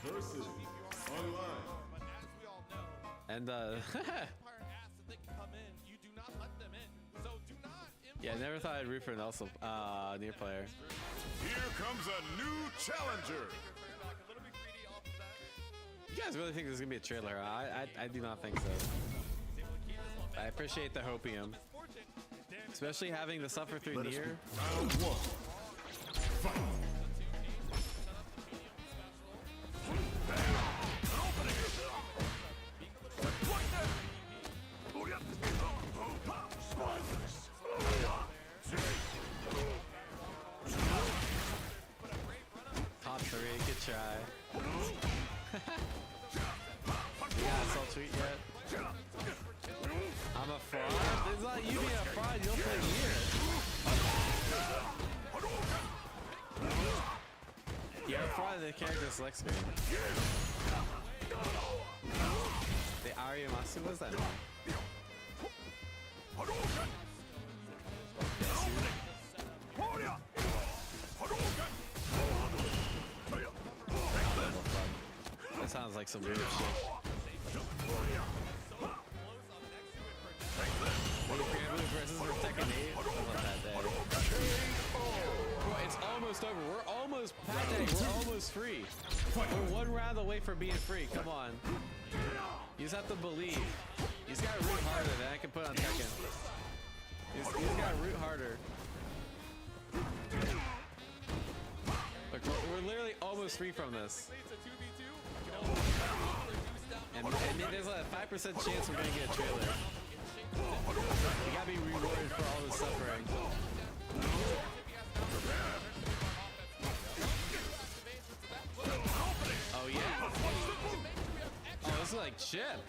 versus online. And yeah, I never thought I'd root for an also near player. Here comes a new challenger. You guys really think this is gonna be a trailer? I do not think so. I appreciate the hopium, especially having the suffer through near. Round one. Fight. Top three, good try. Yeah, assault tweet yet? I'm a fraud? It's not you being a fraud, you don't play near. You're a fraud, the character select screen. The Ariamasu, what does that mean? That sounds like some weird shit. Versus Tekken 8. I love that day. Bro, it's almost over. We're almost past day. We're almost free. We're one round away from being free. Come on. You just have to believe. You just gotta root harder than I can put on Tekken. You just gotta root harder. Look, we're literally almost free from this. And there's a 5% chance we're gonna get a trailer. You gotta be rewarded for all the suffering. Oh yeah. Oh, this is like chip.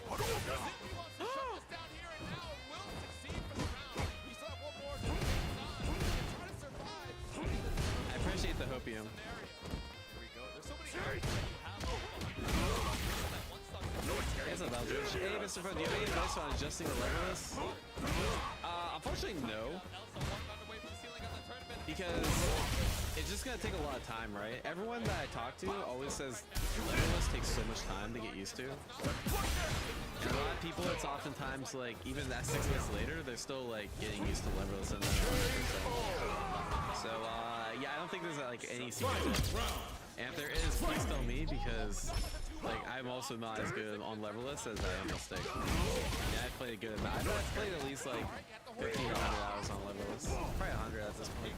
I appreciate the hopium. Yes, Eldridge. Hey, Mr. Fun, do you have any advice on adjusting the level list? Unfortunately, no. Because it's just gonna take a lot of time, right? Everyone that I talk to always says level list takes so much time to get used to. And a lot of people, it's oftentimes like, even that 6 months later, they're still like getting used to level list and then 100%. So, yeah, I don't think there's like any secret tip. And if there is, please tell me, because like I'm also not as good on leverless as I am on stick. Yeah, I've played a good amount. I've played at least like 50 to 100 hours on leverless. Probably 100 at this point.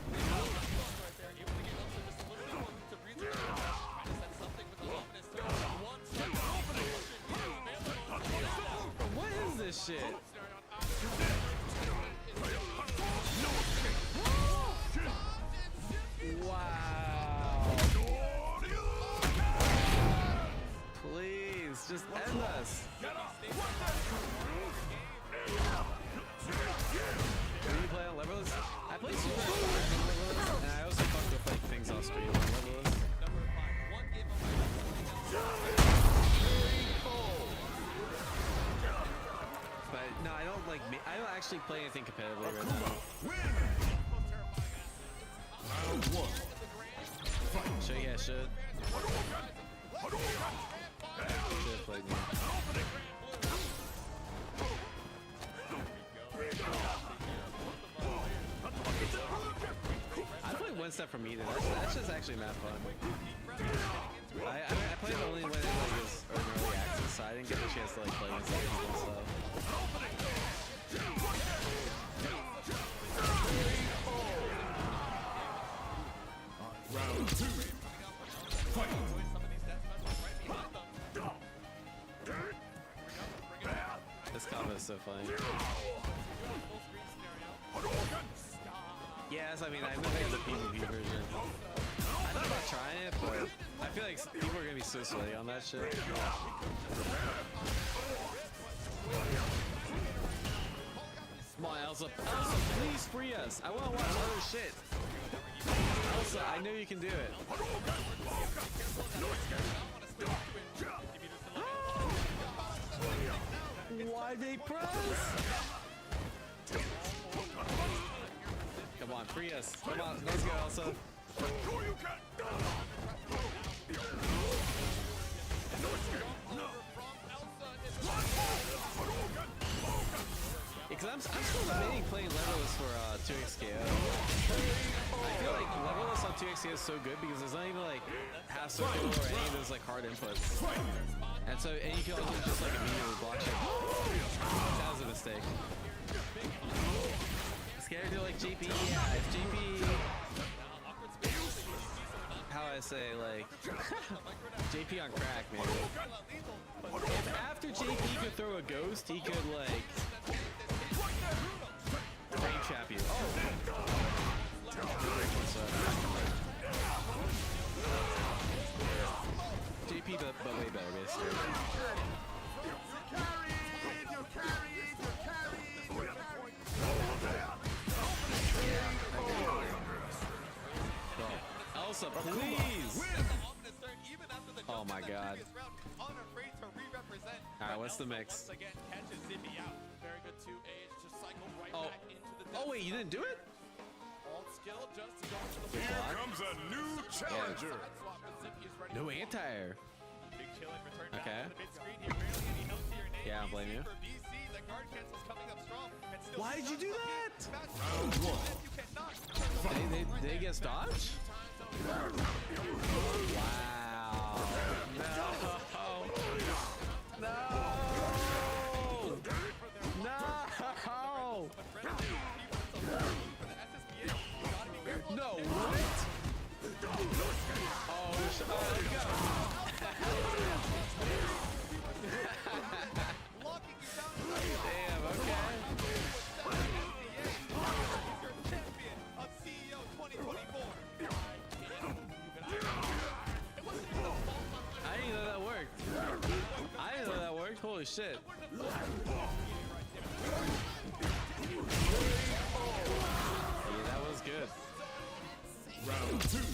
What is this shit? Wow. Please, just end us. Do you play on leverless? I play Super on leverless, and I also fuck with like things on stream on leverless. But no, I don't like. I don't actually play anything competitively right now. Sure, yeah, should. Should have played me. I played one step from Eden. That's just actually mad fun. I played only when it like was early access, so I didn't get the chance to like play against other people and stuff. Round 2. Fight. This combo is so funny. Yes, I mean, I know they have the PvP version. I thought about trying it, but I feel like people are gonna be so sweaty on that shit. Come on, Elsa. Elsa, please free us. I wanna watch other shit. Elsa, I know you can do it. Why they press? Come on, free us. Come on, let's go, Elsa. I'm still debating playing Leveless for 2xKO. I feel like Leveless on 2xKO is so good because there's not even like half circle or any of those like hard inputs. And so, and you can also just like immediately block shit. That was a mistake. Scared to like JP? Yeah, if JP... How I say, like... JP on crack, maybe. If after JP could throw a ghost, he could like... Rain trap you. Oh! JP, but way better, basically. Elsa, please! Oh my god. Alright, what's the mix? Oh wait, you didn't do it? Here comes a new challenger. No anti-air. Okay. Yeah, I don't blame you. Why did you do that? Round one. They get dodged? Wow. No. No. No. No, what? Oh, let's go. Damn, okay. I didn't know that worked. I didn't know that worked. Holy shit. Yeah, that was good. Round two.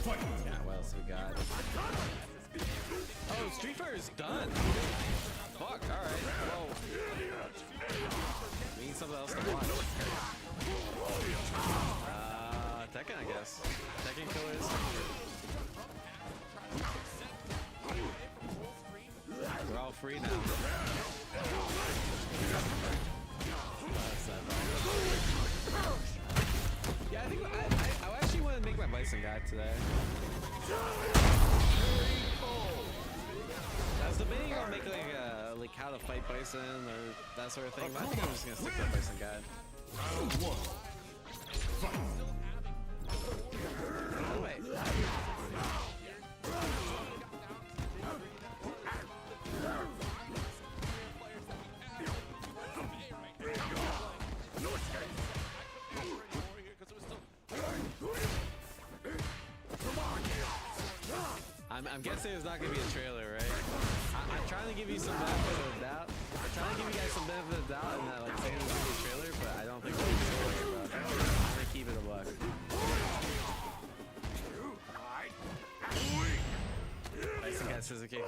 Fight. Yeah, what else we got? Oh, Street Fighter is done. Fuck, alright. Well, we need something else to watch. Tekken, I guess. Tekken Killers. We're all free now. Yeah, I think I actually want to make my Bison guide today. I was debating on making like how to fight Bison or that sort of thing, but I think I'm just gonna stick to Bison guide. Round one. Fight. Oh, wait. I'm guessing it's not gonna be a trailer, right? I'm trying to give you some benefit of the doubt. I'm trying to give you guys some benefit of the doubt and that like saying it's gonna be a trailer, but I don't think it's gonna be a trailer, bro. I'm gonna keep it a buck. Bison guy says okay.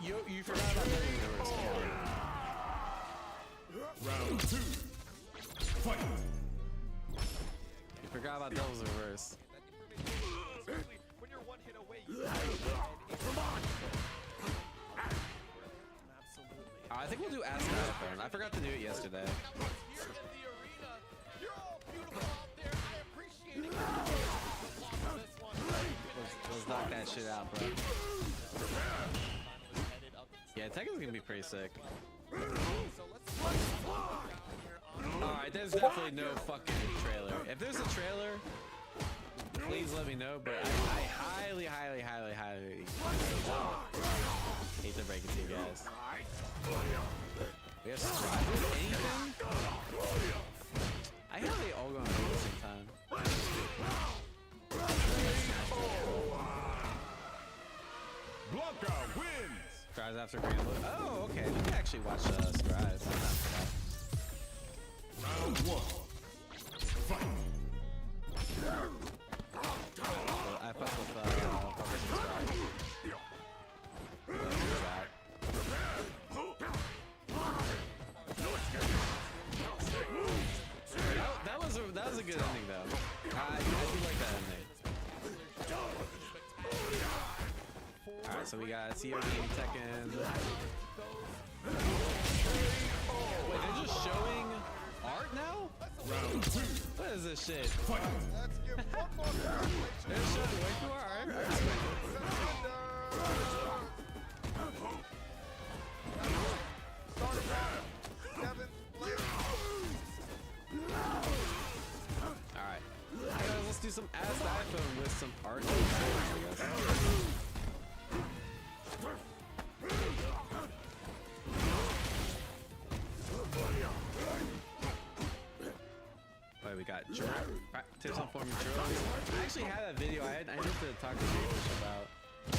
You forgot about the universe. Round two. Fight. You forgot about Devil's Reverse. I think we'll do Ask Marathon. I forgot to do it yesterday. Let's knock that shit out, bro. Yeah, Tekken's gonna be pretty sick. Alright, there's definitely no fucking trailer. If there's a trailer, please let me know, but I highly hate to break it to you guys. We have subscribers? Anything? I hate how they all go on at the same time. Blanca wins. Scries after Grand Look. Oh, okay. We can actually watch Scries. Round one. Fight. I fuck with Scries. That was a good ending though. I do like that ending. Alright, so we got COD, Tekken. Wait, they're just showing art now? Round 2. What is this shit? Fight. Let's give one more They're showing way too hard. I respect it. Starting round. 7 players. Alright. Let's do some ass iPhone with some art. I guess. Wait, we got tips on forming drills. I actually had that video. I need to talk to James about. I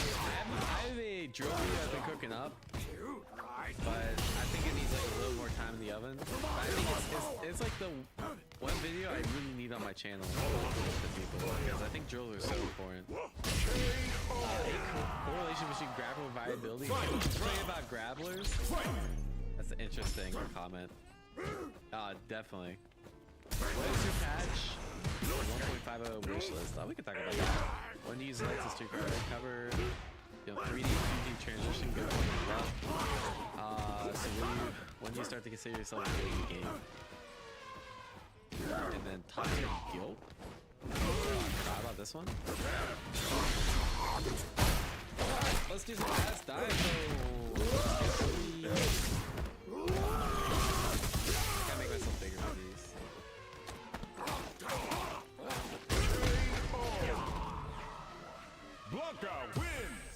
have a drill video I've been cooking up, but I think it needs like a little more time in the oven. But I think it's like the one video I really need on my channel to people, because I think drills are so important. A correlation between grappler and viability. Something about grapplers. That's an interesting comment. Definitely. What is your patch? 1.50 wish list. Oh, we can talk about that. When to use lights as to cover, 3D, 2D transition, good. So when do you start to consider yourself a video game? And then toxic guilt. How about this one? Let's do some fast dive. Gotta make myself bigger for these. Blanca wins.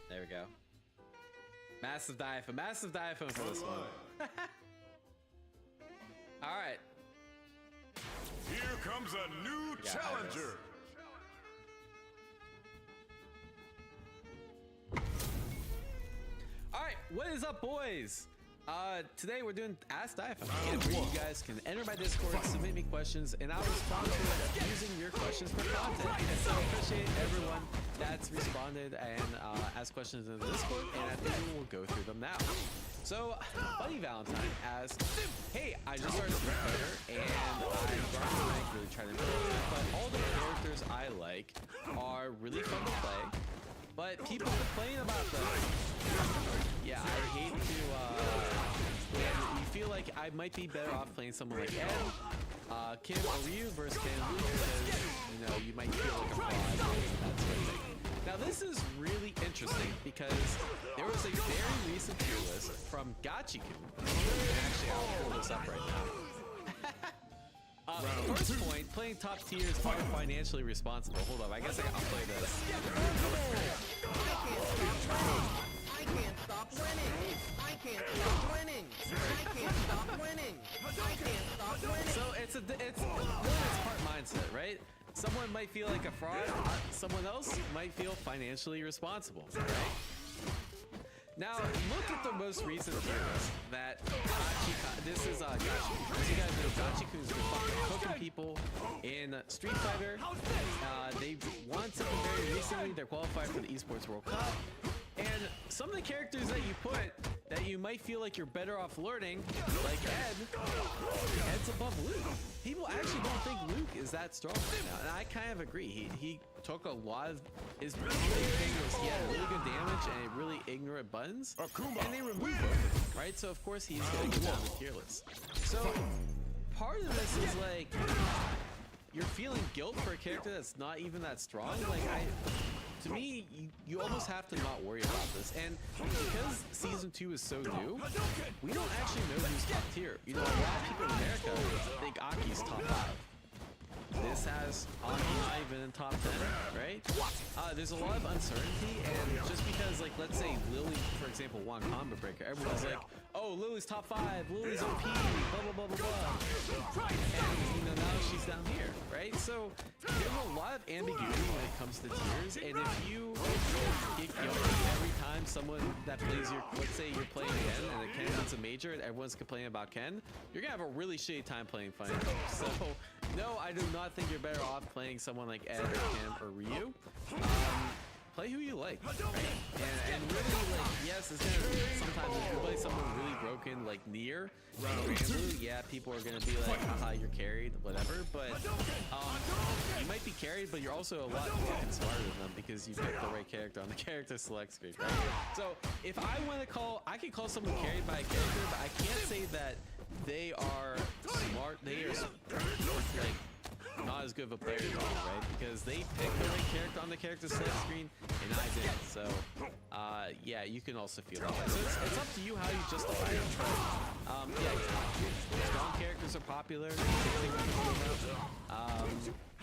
There we go. Massive diaphragm for this one. All right. Here comes a new Yeah, challenger. All right, what is up, boys? Today we're doing Ask Diaphragm, where you guys can enter my Discord, submit me questions, and I'll respond to it using your questions for content. And so I appreciate everyone that's responded and asked questions in the Discord, and I think we will go through them now. So, Buddy Valentine asks, hey, I just started Street Fighter, and I'm starting to like really try to improve it, but all the characters I like are really fun to play, but people complain about them. Yeah, I hate to, you feel like I might be better off playing someone like Ed, Kim or Ryu versus Ken, because, you know, you might feel like a fraud, that sort of thing. Now this is really interesting because there was a very recent tier list from Gachi-kun. Actually, I'll pull this up right now. First point, playing top tiers are financially responsible. Hold up, I guess I'll play this. I can't stop winning. I can't stop winning. I can't stop winning. I can't stop winning. So it's part mindset, right? Someone might feel like a fraud. Someone else might feel financially responsible, right? Now look at the most recent tier list that this is Gachi-kun. As you guys know, Gachi-kun's been fucking cooking people in Street Fighter. They won something very recently. They're qualified for the Esports World Cup. And some of the characters that you put that you might feel like you're better off learning, like Ed's above Luke. People actually don't think Luke is that strong right now, and I kind of agree. He took a lot of his big thing was he had really good damage and really ignorant buttons, and they removed him, right? So of course he's gonna go down the tier list. So part of this is like you're feeling guilt for a character that's not even that strong. Like to me, you almost have to not worry about this. And because season 2 is so new, we don't actually know who's top tier. You know, a lot of people in America think Aki's top 5. This has Aki not even in top 10, right? There's a lot of uncertainty, and just because, like, let's say Lily, for example, won Combo Breaker, everyone's like, oh, Lily's top 5, Lily's OP, blah, blah, blah, blah, blah. And, you know, now she's down here, right? So there's a lot of ambiguity when it comes to tiers, and if you get guilty every time someone that plays your, let's say you're playing Ken, and Ken wins a major, and everyone's complaining about Ken, you're gonna have a really shitty time playing Final Fantasy. So, no, I do not think you're better off playing someone like Ed or Kim or Ryu. play who you like, right? And really, like, yes, it's gonna sometimes if you play someone really broken like Nier, Granblue, yeah, people are gonna be like, haha, you're carried, whatever. But you might be carried, but you're also a lot fucking smarter than them because you picked the right character on the character select screen, right? So if I want to call, I can call someone carried by a character, but I can't say that they are smart. They are like not as good of a player as me, right? Because they picked the right character on the character select screen, and I didn't. So, yeah, you can also feel that way. So it's up to you how you justify it. Yeah, strong characters are popular.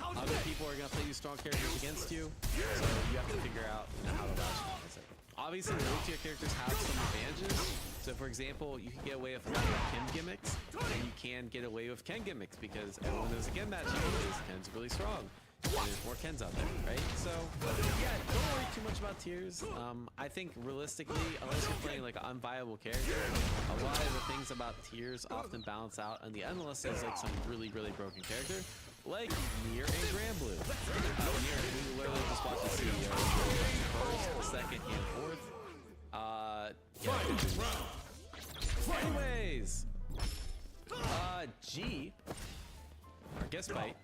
Other people are gonna play these strong characters against you, so you have to figure out how to rationalize it. Obviously, the low-tier characters have some advantages. So, for example, you can get away with a lot of Kim gimmicks, and you can get away with Ken gimmicks because everyone knows again match because Ken's really strong. And there's more Kens out there, right? So, yeah, don't worry too much about tiers. I think realistically, unless you're playing like an unviable character, a lot of the things about tiers often balance out on the end unless there's like some really, really broken character. Like Nier and Granblue. Nier, we literally just watched the CEO first, second, and fourth. Yeah. Anyways, G, our guest bite,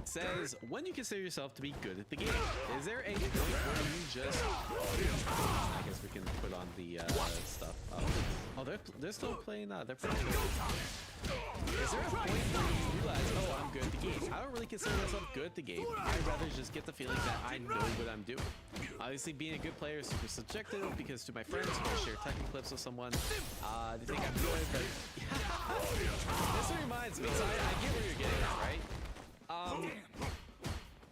says, when you consider yourself to be good at the game, is there a point where you just... I guess we can put on the stuff. Oh, they're still playing. They're playing. Is there a point where you realize, oh, I'm good at the game? I don't really consider myself good at the game. I'd rather just get the feeling that I know what I'm doing. Obviously, being a good player is super subjective because to my friends who I share technical clips with someone, they think I'm good, but this reminds me, so I get where you're getting at, right?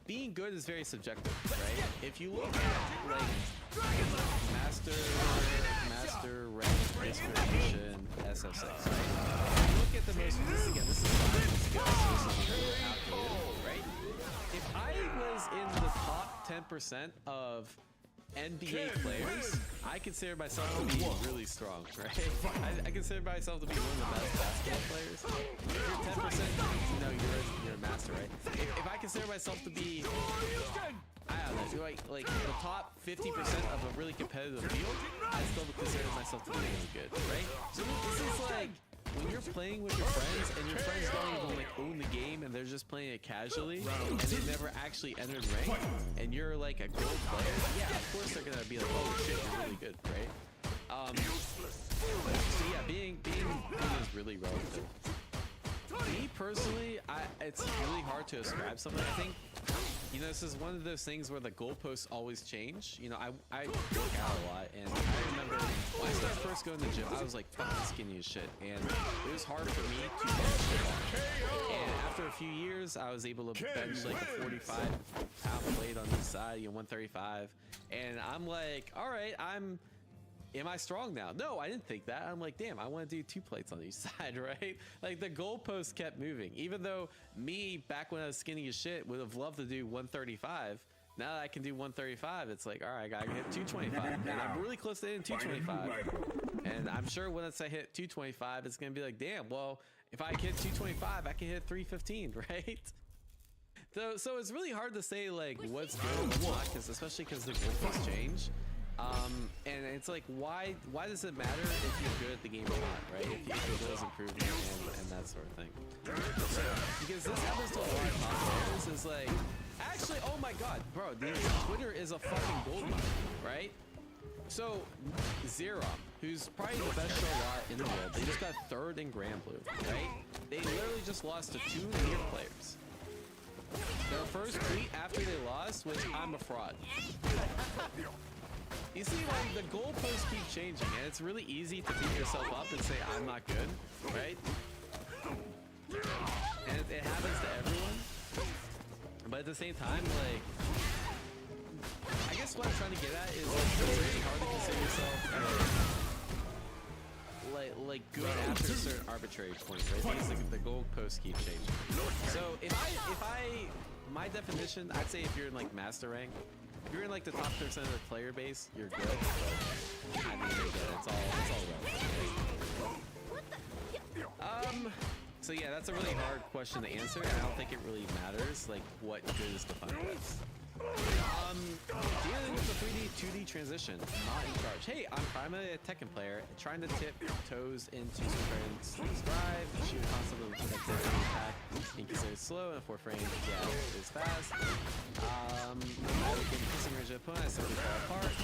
Being good is very subjective, right? If you look at like master rank distribution SF6, right? If you look at the most, this is 5 years ago, so this is really outdated, right? If I was in the top 10% of NBA players, I consider myself to be really strong, right? I consider myself to be one of the best basketball players. If you're 10%, you know, you're a master, right? If I consider myself to be, I don't know, like the top 50% of a really competitive field, I still would consider myself to be really good, right? So this is like, when you're playing with your friends and your friends don't even like own the game and they're just playing it casually and they never actually entered rank and you're like a gold player, yeah, of course they're gonna be like, oh shit, you're really good, right? So yeah, being good is really relative. Me personally, it's really hard to ascribe something. I think, you know, this is one of those things where the goalposts always change. You know, I work out a lot, and I remember when I started first going to the gym, I was like fucking skinny as shit, and it was hard for me to bench shit. And after a few years, I was able to bench like a 45-pound weight on each side, you know, 135, and I'm like, all right, am I strong now? No, I didn't think that. I'm like, damn, I want to do 2 plates on each side, right? Like the goalpost kept moving. Even though me, back when I was skinny as shit, would have loved to do 135. Now that I can do 135, it's like, all right, I gotta hit 225. And I'm really close to hitting 225. And I'm sure once I hit 225, it's gonna be like, damn, well, if I hit 225, I can hit 315, right? So it's really hard to say like what's good and what's not, because especially because the goalposts change. And it's like, why does it matter if you're good at the game or not, right? If your goals improvement and that sort of thing. So, because this happens to a lot of top players, is like, actually, oh my god, bro, Twitter is a fucking goldmine, right? So, Zerom, who's probably the best show lot in the world, they just got 3rd in Granblue, right? They literally just lost to 2 Nier players. Their first tweet after they lost was, I'm a fraud. You see, like, the goalposts keep changing, and it's really easy to beat yourself up and say, I'm not good, right? And it happens to everyone. But at the same time, like, I guess what I'm trying to get at is, like, it's really hard to consider yourself like good after a certain arbitrary point, right? Because the goalposts keep changing. So if I my definition, I'd say if you're in like master rank, if you're in like the top 10% of the player base, you're good. But I mean, you're good. It's all relative. So yeah, that's a really hard question to answer. I don't think it really matters like what good is defined as. Dealing with the transition, not in charge. Hey, I'm primarily a Tekken player, trying to tip toes into Super Saiyan's drive, shoot constantly with an attack, being considered slow, and 4 frames, yeah, is fast. I would get kissing range of opponent, I simply fall apart.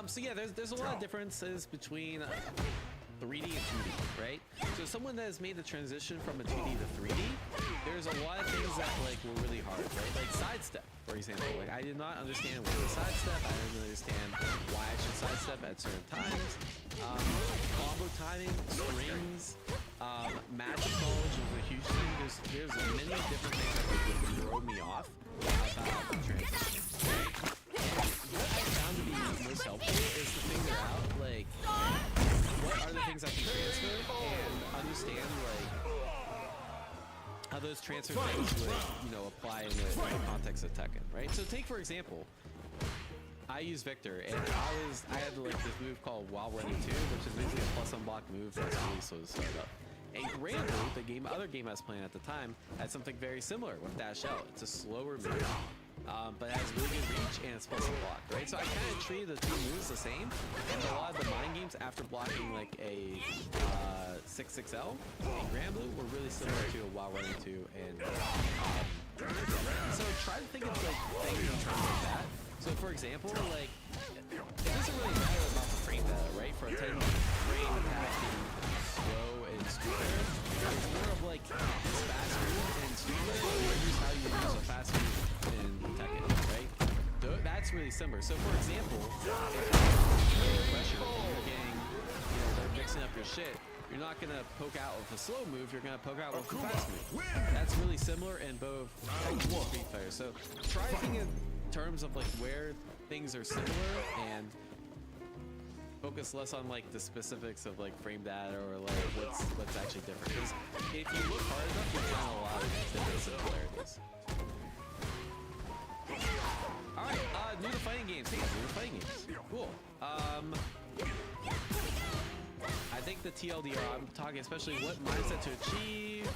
So yeah, there's a lot of differences between 3D and 2D, right? So someone that has made the transition from a 2D to 3D, there's a lot of things that like were really hard, right? Like sidestep, for example. Like I did not understand when to sidestep. I didn't understand why I should sidestep at certain times. Combo timing, strings, magic knowledge was a huge thing. There's many different things that would throw me off about the transition. Right? What I found to be most helpful is to figure out like what are the things I can transfer and understand like how those transfer things would, apply in the context of Tekken, right? So take for example, I use Victor, and I had like this move called While Running 2, which is basically a plus unblock move that's really slow to start up. And Granblue, the other game I was playing at the time, had something very similar with Dash L. It's a slower move, but it has really good reach and it's plus unblock, right? So I kind of treated the two moves the same, and a lot of the mind games after blocking like a 6-6L and Granblue were really similar to a While Running 2 and so try to think of like things in terms of that. So for example, like it doesn't really matter about the frame data, right? For a 10 frame attack being slow and stupid, it's more of like this fast move and stupid is how you use a fast move in Tekken, right? That's really similar. So for example, if you're under pressure and you're getting, they're mixing up your shit, you're not gonna poke out with a slow move, you're gonna poke out with a fast move. That's really similar in both Tekken and Street Fighter. So try to think in terms of like where things are similar and focus less on like the specifics of like frame data or like what's actually different. Because if you look hard enough, you'll find a lot of different similarities. Alright, new to fighting games. Hey, new to fighting games. Cool. I think the TLDR, I'm talking especially what mindset to achieve.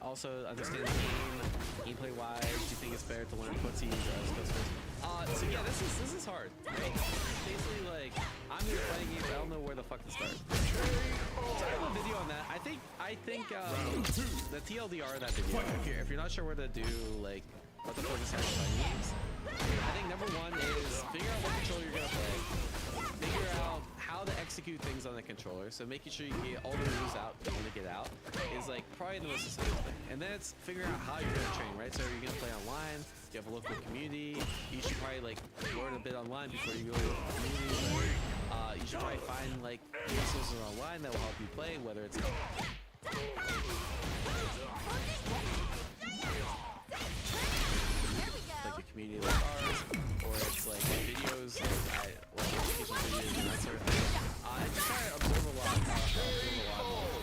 Also understand the game, gameplay wise. Do you think it's better to learn footsies or skills first? So yeah, this is hard. Right? Basically, like I'm new to fighting games. I don't know where the fuck to start. So I have a video on that. I think the TLDR of that video. If you're not sure where to do like what the focus is on fighting games, I think number one is figure out what controller you're gonna play. Figure out how to execute things on the controller. So making sure you get all the moves out that you want to get out is like probably the most essential thing. And then it's figuring out how you're gonna train, right? So you're gonna play online. You have a local community. You should probably like learn a bit online before you go to the community. You should probably find like resources online that will help you play, whether it's like a community like ours, or it's like videos, like educational videos and that sort of thing. I just try to observe a lot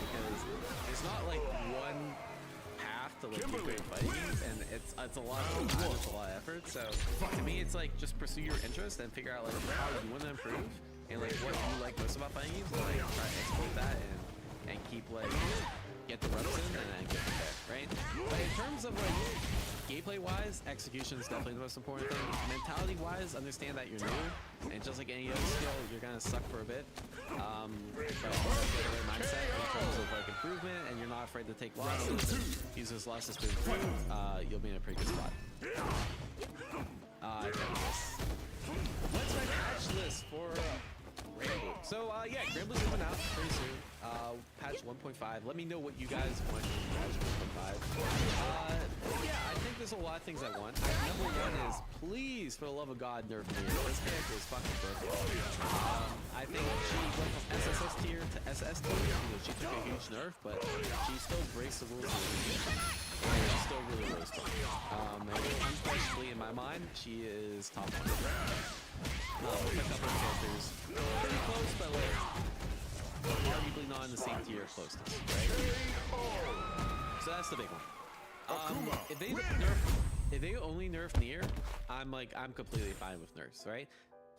because there's not like one path to like get great fighting games, and it's a lot of time, it's a lot of effort. So to me, it's like just pursue your interest and figure out like how you want to improve and like what you like most about fighting games, and like try to exploit that and keep like get the reps in and then get from there, right? But in terms of like gameplay wise, execution is definitely the most important thing. Mentality wise, understand that you're new, and just like any other skill, you're gonna suck for a bit. But get the right mindset in terms of like improvement, and you're not afraid to take losses and use those losses to improve, you'll be in a pretty good spot. What's my patch list for Granblue? So yeah, Granblue's coming out pretty soon. Patch 1.5. Let me know what you guys want in patch 1.5. Yeah, I think there's a lot of things I want. Number one is, please, for the love of God, nerf me. This character is fucking broken. I think she went from SSS tier to SS tier. She took a huge nerf, but she still breaks the rules of the game. She's still really, really strong. And unquestionably, in my mind, she is top 1. With a couple of characters pretty close, but like arguably not in the same tier close to us, right? So that's the big one. If they only nerf Nier, I'm completely fine with nerfs, right?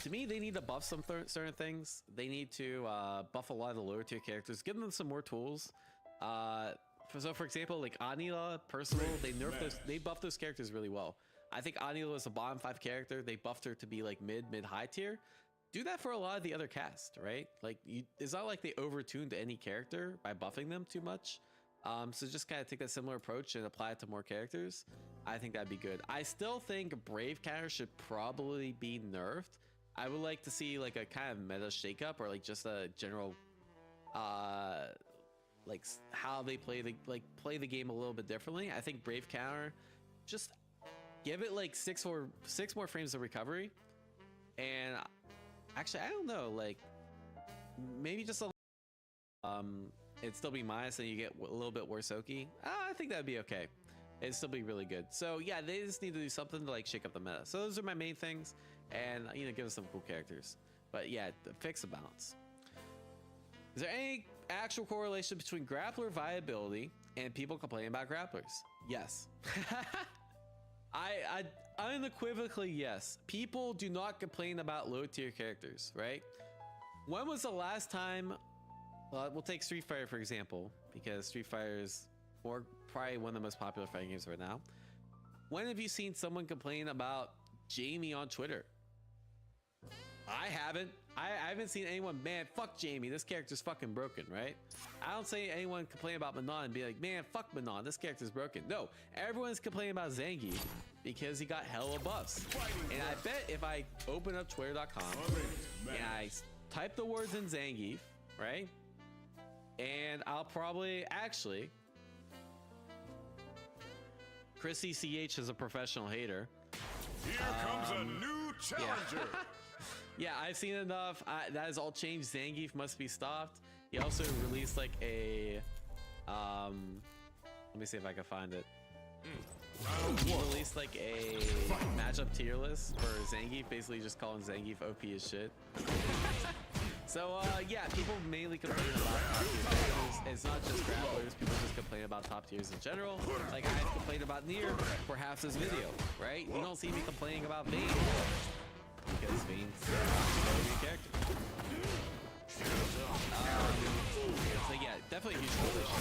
To me, they need to buff some certain things. They need to buff a lot of the lower tier characters, give them some more tools. So for example, like Anila, Percival, they buff those characters really well. I think Anila was a bottom 5 character. They buffed her to be like mid-high tier. Do that for a lot of the other cast, right? Like, it's not like they overtuned any character by buffing them too much. So just kind of take that similar approach and apply it to more characters. I think that'd be good. I still think Brave Counter should probably be nerfed. I would like to see like a kind of meta shakeup, or like just a general like how they play the game a little bit differently. I think Brave Counter, just give it like six more frames of recovery, and actually I don't know, like maybe just a it'd still be minus and you get a little bit worse Oki. I think that'd be okay. It'd still be really good. So yeah, they just need to do something to like shake up the meta. So those are my main things, and you know, give us some cool characters. But yeah, fix the balance. Is there any actual correlation between grappler viability and people complaining about grapplers? Yes. I unequivocally yes. People do not complain about low tier characters, right? When was the last time? Well, we'll take Street Fighter for example, because Street Fighter is probably one of the most popular fighting games right now. When have you seen someone complain about Jamie on Twitter? I haven't. I haven't seen anyone, man, fuck Jamie, this character's fucking broken, right? I don't see anyone complain about Manon and be like, man, fuck Manon, this character's broken. No, everyone's complaining about Zangief because he got hella buffs. And I bet if I open up twitter.com and I type the words in Zangief, right? And I'll probably actually, Chrissy CH is a professional hater. Here comes a new challenger. Yeah, I've seen enough. That has all changed. Zangief must be stopped. He also released like a let me see if I can find it. He released like a matchup tier list for Zangief, basically just calling Zangief OP as shit. So yeah, people mainly complain about top tier characters. It's not just grapplers, people just complain about top tiers in general. Like I've complained about Nier for half this video, right? You don't see me complaining about Vayne, because Vayne's a good character. So yeah, definitely a huge correlation.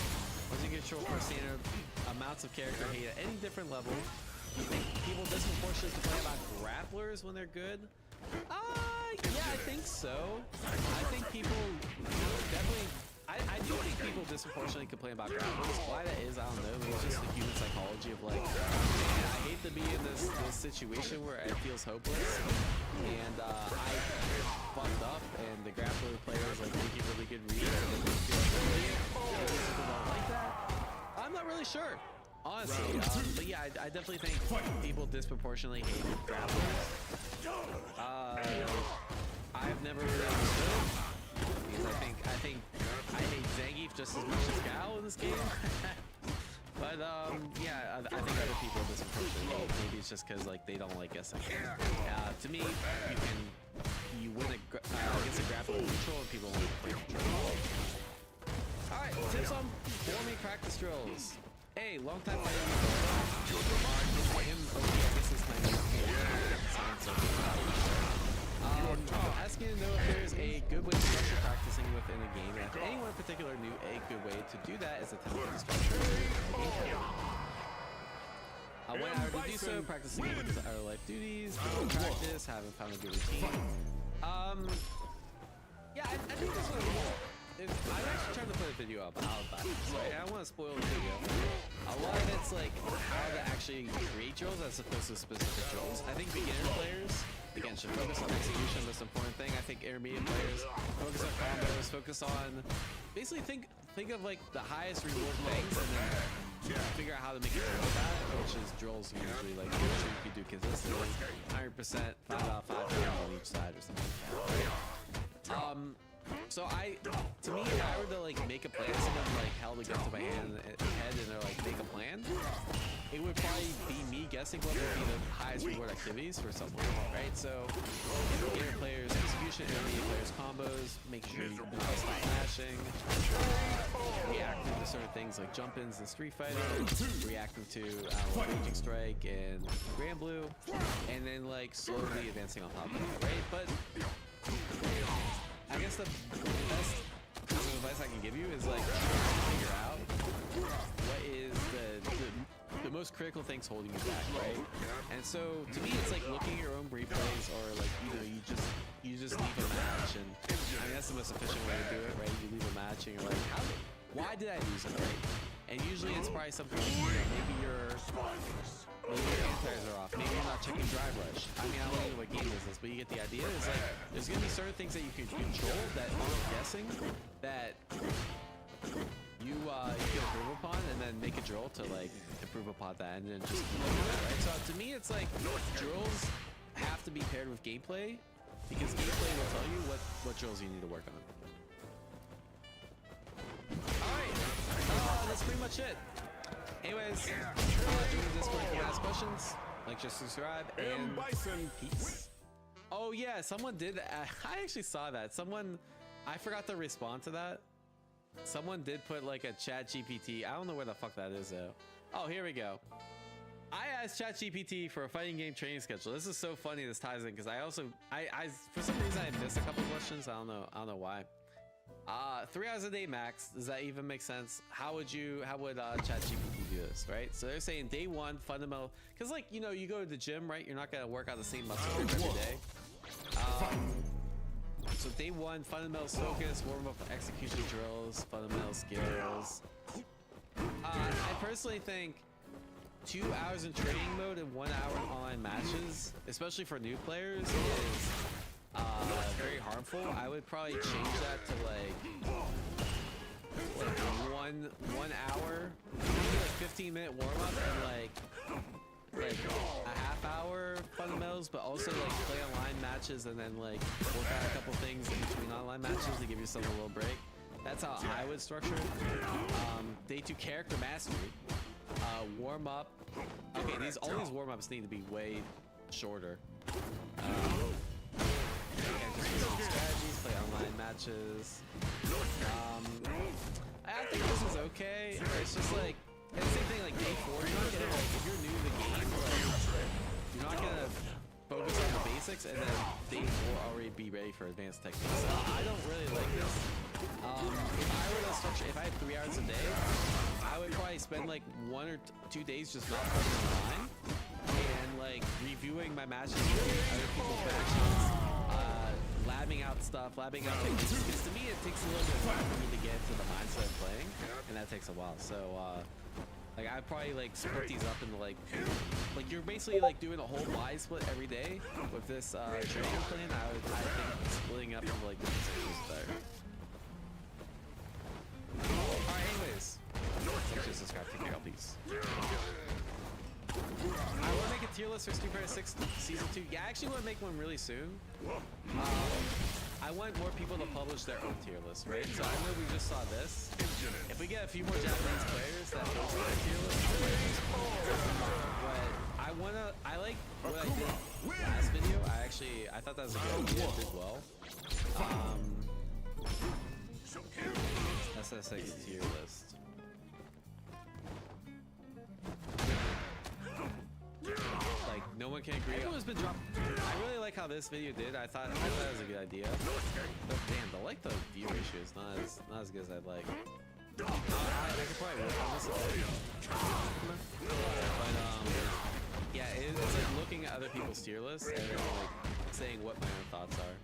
Once you control for standard amounts of character hate at any different level, you think people disproportionately complain about grapplers when they're good? Yeah, I think so. I think people definitely, I do think people disproportionately complain about grapplers. Why that is, I don't know. Maybe it's just the human psychology of like, man, I hate to be in this situation where it feels hopeless, and I fucked up, and the grappler players like making really good reads, and then they feel like people don't like that. I'm not really sure, honestly. But yeah, I definitely think people disproportionately hate grapplers. I've never really understood, because I think I hate Zangief just as much as Gal in this game. But yeah, I think other people disproportionately hate. Maybe it's just because like they don't like SMG. To me, you win against a grappler neutral, and people want to play control. All right, tips on forming practice drills. Hey, long time fighting. Asking to know if there's a good way to structure practicing within a game, and if anyone in particular knew a good way to do that is a template structure. When I already do so, practicing with our life duties, practice, haven't found a good routine. Yeah, I think this one. I'm actually trying to put a video up about that, so I don't want to spoil the video. A lot of it's like how to actually create drills as opposed to specific drills. I think beginner players, again, should focus on execution, most important thing. I think intermediate players focus on combos, focus on basically think of like the highest reward things, and then figure out how to make it drill that, which is drills usually like which you can do consistently, 100%, 5 out of 5 on each side or something like that. So to me, if I were to like make a plan, someone like held a gun to my head and they're like, make a plan, it would probably be me guessing what would be the highest reward activities for someone, right? So beginner players execution, intermediate players combos, make sure you stop flashing, reacting to certain things like jump-ins in Street Fighter, reacting to Raging Strike and Grand Blue, and then like slowly advancing on top of that, right? But I guess the best piece of advice I can give you is like figure out what is the most critical things holding you back, right? And And so to me, it's like looking at your own replays, or like you just leave a match, and I mean that's the most efficient way to do it, right? You leave a match and you're like, why did I lose it, right? And usually it's probably something like, maybe your anti-airs are off, maybe you're not checking drive rush. I mean, I don't know what game is this, but you get the idea. It's like there's gonna be certain things that you can control that aren't guessing that you can improve upon, and then make a drill to like improve upon that, and then just keep doing that, right? So to me, it's like drills have to be paired with gameplay, because gameplay will tell you what drills you need to work on. All right, that's pretty much it. Anyways, join the Discord if you ask questions. Like, just subscribe, and Bison. peace. Oh yeah, someone did. I actually saw that. I forgot to respond to that. Someone did put like a ChatGPT. I don't know where the fuck that is though. Oh, here we go. I asked ChatGPT for a fighting game training schedule. This is so funny. This ties in because I for some reason I missed a couple questions. I don't know why. 3 hours a day max. Does that even make sense? How would ChatGPT do this, right? So they're saying day one fundamental, because like, you know, you go to the gym, right? You're not gonna work out the same muscle group every day. So day one, fundamentals focus, warm up execution drills, fundamental skills. I personally think 2 hours in training mode and 1 hour in online matches, especially for new players, is very harmful. I would probably change that to like one hour, maybe like 15-minute warm up, and like a half hour fundamentals, but also like play online matches and then like work out a couple things in between online matches to give yourself a little break. That's how I would structure it. Day 2 character mastery, warm up. Okay, all these warm ups need to be way shorter. Strategies, play online matches. I think this is okay. It's just like, and the same thing like day 4, you're not gonna, like, if you're new to the game, like, you're not gonna focus on the basics, and then day 4 already be ready for advanced techniques. So I don't really like this. If I were to structure, if I had 3 hours a day, I would probably spend like 1 or 2 days just not playing online and like reviewing my matches, other people's matches, labbing out stuff, labbing out techniques. Because to me, it takes a little bit of time for me to get into the mindset of playing, and that takes a while. So like I'd probably like split these up into like you're basically like doing a whole buy split every day with this training plan. I think splitting up into like different sections is better. Alright, anyways. Thanks for subscribe, take care, peace. I want to make a tier list for Street Fighter 6 Season 2. Yeah, I actually want to make one really soon. I want more people to publish their own tier list, right? So I know we just saw this. If we get a few more Japanese players that post their tier list, but I like what I did last video. I thought that was a good idea. It did well. SSX tier list. Like, no one can agree. Everyone's been dropped. I really like how this video did. I thought it was a good idea. But damn, the view ratio is not as good as I'd like. I could probably work on this a bit. But yeah, it's like looking at other people's tier lists and then like saying what my own thoughts are.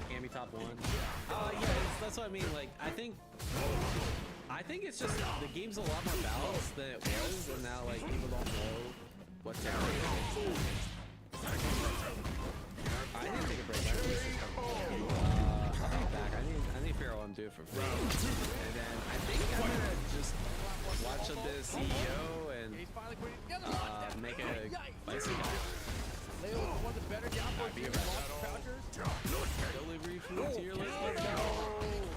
Cammy top 1. Yeah, that's what I mean. Like, I think it's just the game's a lot more balanced than it was, and now like people don't know what's happening. I need to take a break. I'll be back. I need to figure out what I'm doing for free, and then I think I'm gonna just watch a bit of CEO and make a spicy guy. One of the better down Delivery food tier list. Let's go.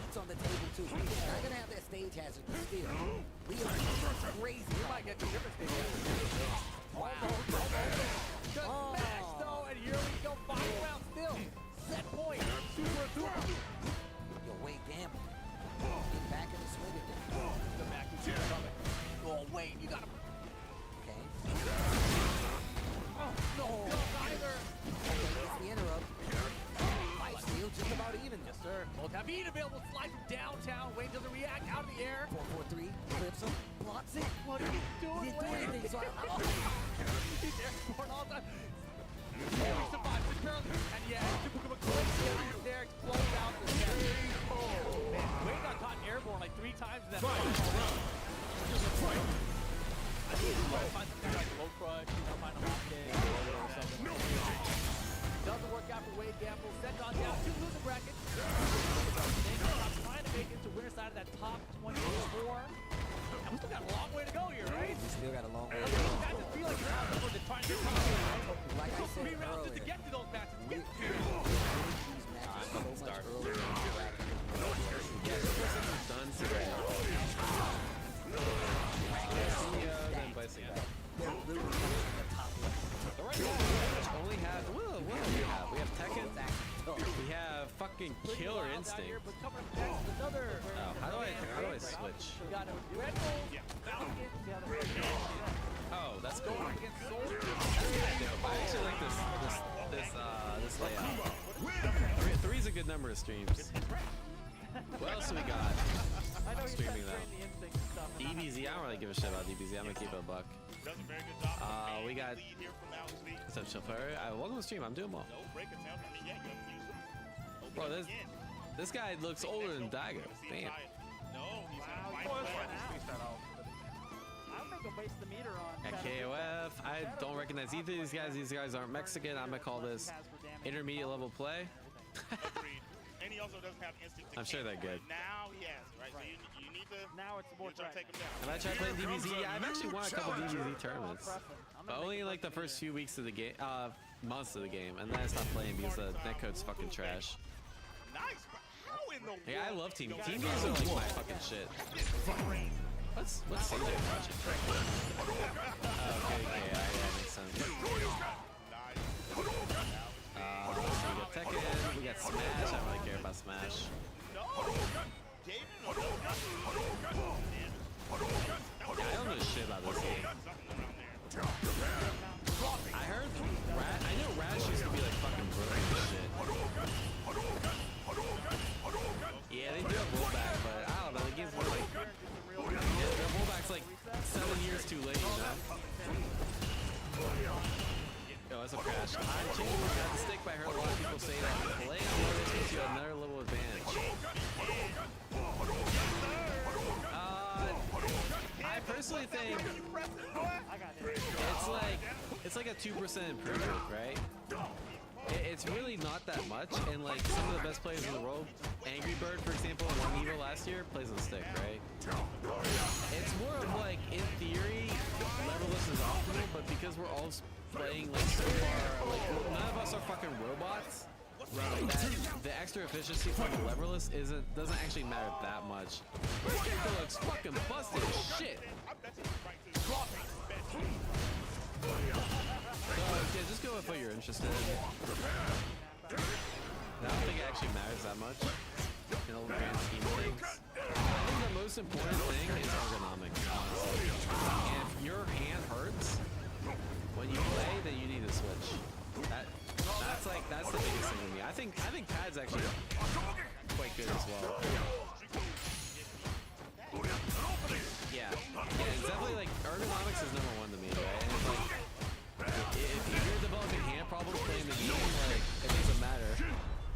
It's on the table too. Not gonna have that stage hazard, but still. We are crazy. We might get to different stage hazard. Wow. Just smash though, and here we go. 5 rounds still. Set point. Super. Yo, Wade gamble. Get back in the swing again. The back is coming. Oh, Wade, you gotta. Okay. Oh, no. Either. Okay, it's the interrupt. Fight steal just about even. Yes, sir. Multi-beat available. Slice from downtown. Wade doesn't react. Out of the air. 4-4-3. Flips him. Blocks it. What are you doing? He didn't do anything. It's Might find something like low crutch, you know, find a hot kick or something. Doesn't work out for Wade Gamble. Second down to loser bracket. I'm trying to make it to winner side of that top 24. And we still got a long way to go here, right? We still got a long way I to mean, go. you guys just feel like you're out there to try and get top here, right? Like I Took 3 said rounds just to earlier, get to those matches. we Get these matches so much earlier in the bracket. Yeah, this person's done today. Then Bison. They're literally in the top But right now, we only have, what do we have? We have Tekken. We have fucking Killer wild out Instinct. here, but coming up next is another. Oh, how do I switch? We got a Red Bull, Falcon, the other one. Oh, that's cool. Going against Soldier. I actually like this layout. Three's a good number of streams. What else do we got? I know he's Streaming trying to train the instinct and stuff. DBZ, I don't really give a shit about DBZ. I'm gonna keep it a buck. Does a very good job. We got- Lead here from Alex Lee. What's up, Chauffeur? Welcome to the stream. I'm doing well. No break attempt. I mean, yeah, you have to use it. Open Bro, up this again. this guy looks older than Daigo. Let's see him Damn. try it. No, he's Wow, gonna he's fight going back. for an out. I don't think he'll waste the meter on. At KOF, I don't recognize either of these guys. These guys aren't Mexican. I'm gonna call this intermediate level play. Agreed. And he also doesn't have instinct to I'm sure cancel, they're good. right? Now he has, right? So you need to Now it's more try to take him down. Have I tried playing Here comes DBZ? a I've actually new won a couple challenger. DBZ tournaments, but only in like the first few weeks of the game, months of the game, and then I stopped playing because the netcode's fucking trash. Nice. But how in the world? Yeah, I love team. Team games are like my fucking shit. What's CJ watching? Okay, yeah, makes sense. Nice. So we got Tekken, we got Smash. I don't really care about Smash. No. David. No. Yeah, I don't know shit about this game. Something around there. I heard I know Rash used to be like fucking broken and shit. Yeah, they do have rollback, but I don't know. The game's more like their rollback's like 7 years too late, you know. Yo, that's a crash. I changed got the stick, but I heard a lot of people say that playing on Lotus gives you another little advantage. I personally think it's like a 2% improvement, right? It's really not that much, and like some of the best players in the world, Angry Bird, for example, won Evo last year, plays on the stick, right? It's more of like, in theory, leverless is optimal, but because we're all playing like so far, like none of us are fucking robots. Right, that the extra efficiency from the leverless doesn't actually matter that much. This character looks fucking busted as shit. So yeah, just go with what you're interested in. I don't think it actually matters that much in the grand scheme of things. I think the most important thing is ergonomics, honestly. And if your hand hurts when you play, then you need to switch. That's the biggest thing to me. I think pad's actually quite good as well. Yeah, it's definitely like ergonomics is number one to me, right? And it's like if you're developing hand problems playing the game, like it doesn't matter.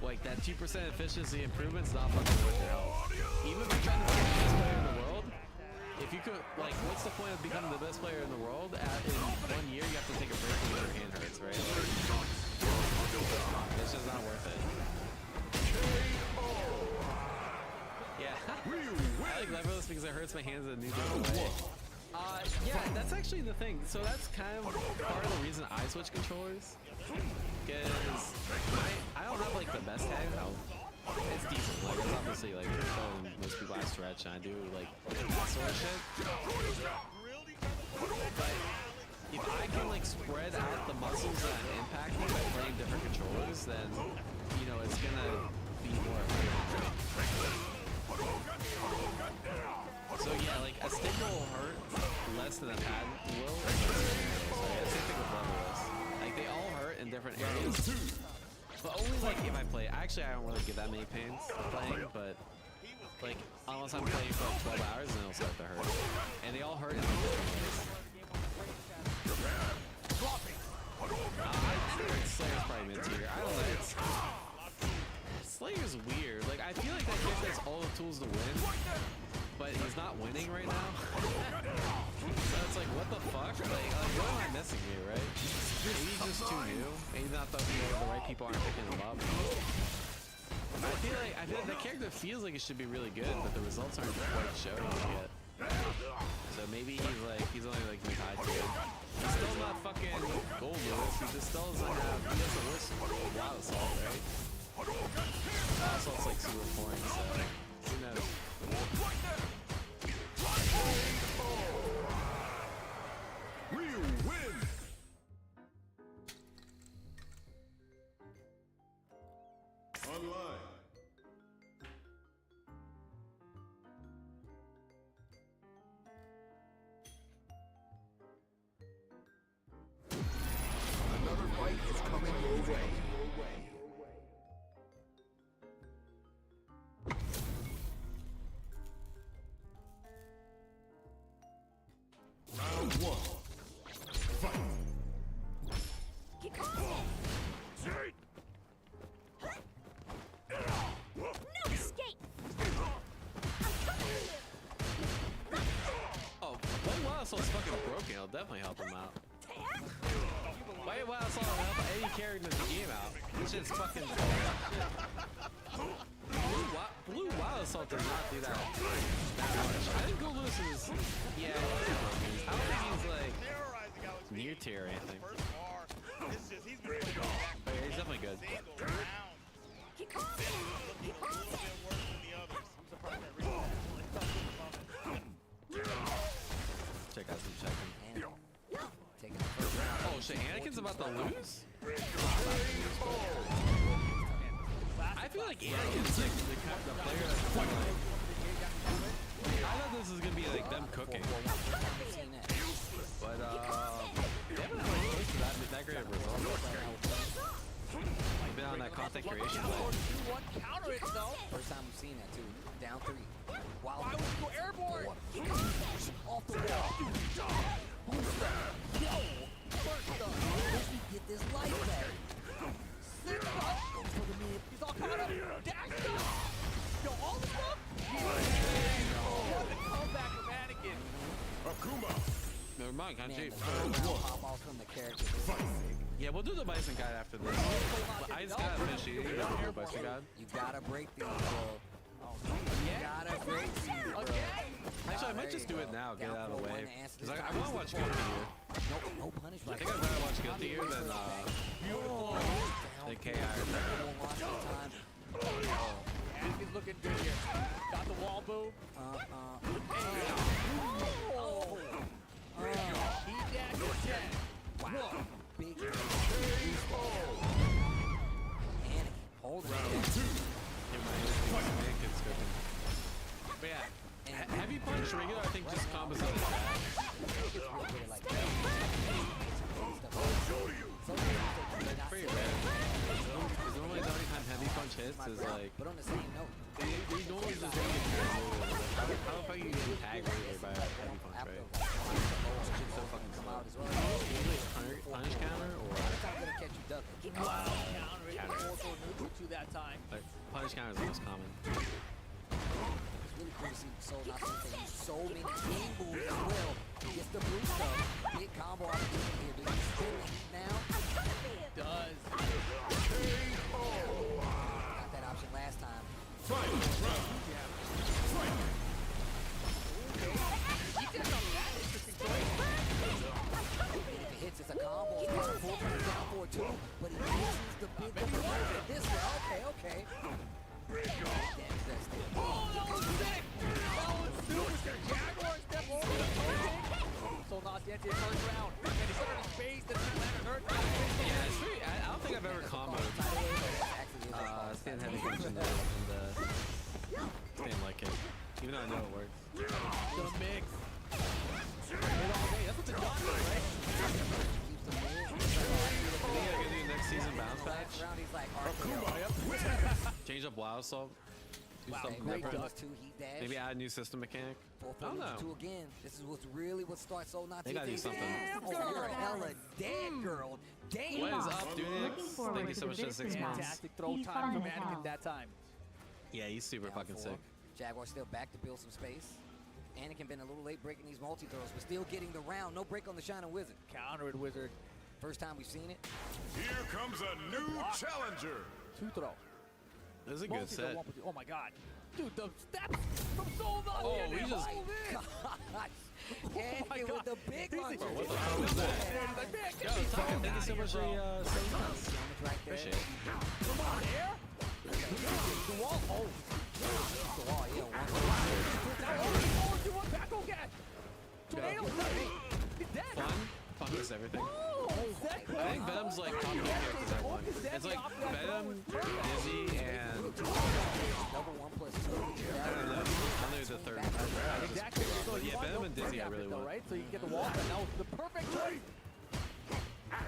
Like that 2% efficiency improvement's not fucking worth your health. Even if you're trying to become the best player in the world, if you could, like, what's the point of becoming the best player in the world? In 1 year, you have to take a break when your hand hurts, right? It's just not worth it. Yeah. I like leverless because it hurts my hands in a new different way. Yeah, that's actually the thing. So that's kind of part of the reason I switch controllers. Because I don't have like the best hand health. It's decent. Like it's obviously like better than most people I stretch and I do like that sort of shit. But if I can like spread out the muscles that I'm impacting by playing different controllers, then you know it's gonna be more effective. So yeah, like a stick will hurt less than a pad will. So yeah, same thing with leverless. Like they all hurt in different areas. But only like if I play. Actually, I don't really get that many pains playing, but like unless I'm playing for like 12 hours, then it'll start to hurt. And they all hurt in different ways. I think Slayer's probably mid-tier. I don't know. Slayer's weird. Like I feel like that character has all the tools to win, but he's not winning right now. So it's like, what the fuck? Like what am I missing here, right? Maybe he's just too new. Maybe not the right people aren't picking him up. I feel like the character feels like it should be really good, but the results aren't quite showing it yet. So maybe he's only like mid-high tier. He's still not fucking gold Lewis. He just still doesn't have. He doesn't list Wild Assault, right? Wild Assault's like super boring, so who knows? Ryu win. Online. Another fight is coming your way. Round one. Fight. No escape! Oh, Wild Assault's fucking broken. It'll definitely help him out. Why Wild Assault will help any character in the game out? This shit's fucking. Blue Wild Assault does not do that much. I think Gold Lewis is. Yeah, he's broken. I don't think he's like Terrorizing Alex near Reed. tier or anything. First bar. It's just he's been playing back. But yeah, he's definitely good. Single round. Looking a little bit worse than the others. I'm surprised that Reed Check out some checking. Taking the first round. Oh shit, Anakin's about to lose? I feel like Anakin's like the player that's like. I thought this was gonna be like them cooking. But they haven't had like close to that great of results. They've been on that content creation plan. 2-1 counter it though. First time we've seen that too. Down 3. Wow. Go airborne. Off the wall. Booster. Yo. First up. Let me get this life back. Six up. Goes for the mid. He's all caught up. Dashed up. Yo, all the stuff. What a comeback from Anakin. Akuma. Never mind, can't Man, cheat. the third round pop-offs from the characters. Yeah, we'll do the Bison Guide after this. But I just gotta finish eating the Bison Guide. You gotta break these, bro. You gotta break these, bro. Actually, I might just do it now, get it out of the way. Because I want to watch Guilty Gear. No punishment. I think I'd rather watch Guilty Gear than KI or something. Anakin's looking good here. Got the wall boom. He jacked his jet. Wow. Big Anakin, hold it. But yeah, heavy punch regular, I think just combos on the track. Pretty rare. Because normally the only time heavy punch hits is like. But on the same note, They normally just don't get how the fuck are you getting tagged regular by a heavy punch, right? so fucking come out as well. Punish counter or That's not gonna catch you ducking. Wow, counter it. Forward neutral to that time. like punish counter is the most common. It's really cool to see Soul not use so many game moves as well. Gets the boost up. Big combo opportunity here. Do you spin it now? Does. Got that option last time. He did some bad interesting choice. If it hits, it's a combo. He's got a full punch down for it too, but he misses the big one. This way, okay. Damage that still. Oh, sick! That was super. Jaguar step over the toe. So not yet in first round. And he's under his face. The Atlanta hurt. Yeah, it's pretty, I don't think I've ever comboed stand heavy punch in the stand like it. Even though I know it works. The mix. That's what the dog is, right? You think I can do next season bounce patch? Round, he's like, Change up Wild Assault? Do something great different? dust too, heat dash. Maybe add a new system mechanic? I don't know. 4-4-2 again. This is what's really what starts so not They gotta do something. Oh, you're hella dead, girl. Damn. What is up, dude? Thank you so much for the 6 months. Fantastic throw time from Anakin that time. Yeah, he's super fucking sick. Jaguar still back to build some space. Anakin been a little late breaking these multi-throws, but still getting the round. No break on the Shining Wizard. Counter it, Wizard. First time we've seen it. Here comes a new challenger. 2 throw. This is a good Multi-throw, set. 1 for 2. Oh my god. Dude, the steps from Soul on Oh, the he just- And my with God. the big He's launcher. What the fuck was that? Like, man, get Yo, me Tom, some thank you so out much of for here, bro. the $7. Damage right there. Appreciate it. Come on, air. The wall. Oh. The wall, yeah, one. Oh, you want back again. Tornado. He's dead. Fun is everything. Oh, exactly. I think Venom's like top 3 characters that one. It's like Venom, Dizzy, and Double 1 plus 2. I don't know. I know the third. Exactly. So you Yeah, want Venom no and Dizzy I break really after, want. right? So you can get the wall, and now it's the perfect choice.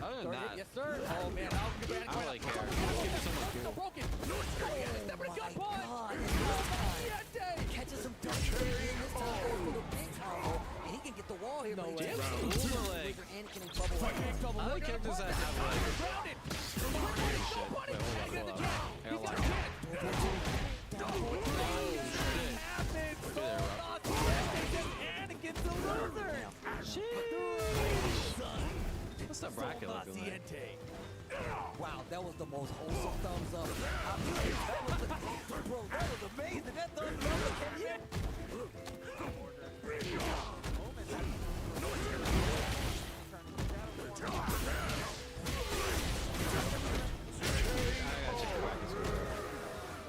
Other than Third that, hit, yes, sir. Oh, man. Now we can I don't really care. Let's give it someone So cool. broken. Oh, never my got God. punch. And this time, Niente. catches him double. This time goes for the big combo. And he can get the wall here. No but way. he Cool, just but like, Anakin in trouble. right Big now. trouble. I like Look at characters him. that have like Grounded. shit. Wait, hold up, hold up. I got a lot. Happens. So there, Rob. lucky. Anakin's the loser. What's the bracket looking like? Naciente. Wow, that was the most wholesome thumbs up. I mean, bro, that was amazing. That thumbs up came in.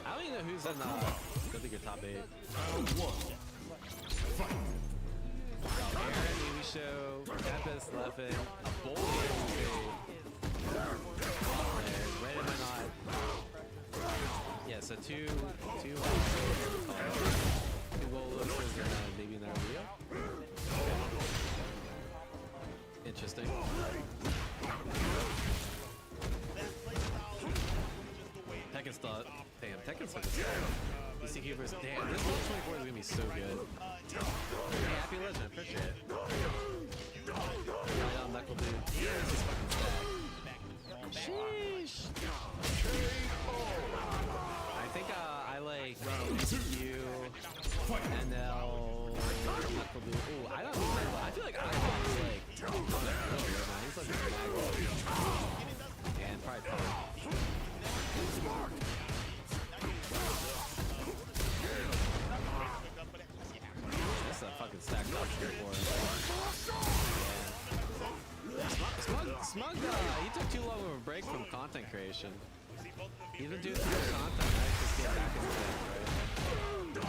I don't even know who's in I think your top 8. Aaron, Amy Show, Tempest, Leffen, a bold and Red and not. Yeah, so two Golos and maybe another Leo. Interesting. Tekken's thought. Damn, Tekken's such a star. DC Keepers. Damn, this World 24 is gonna be so good. Hey, happy legend, appreciate it. Yeah, Knuckle dude. Yeah, this is fucking stacked. Sheesh. I think I like you, NL, Knuckle dude. Ooh, I don't know. I feel like I was like, he's like a and probably Poe. That's a fucking stacked up here for him. Smug, he took too long of a break from content creation. He's been doing too much content, right? Just get back into things, right?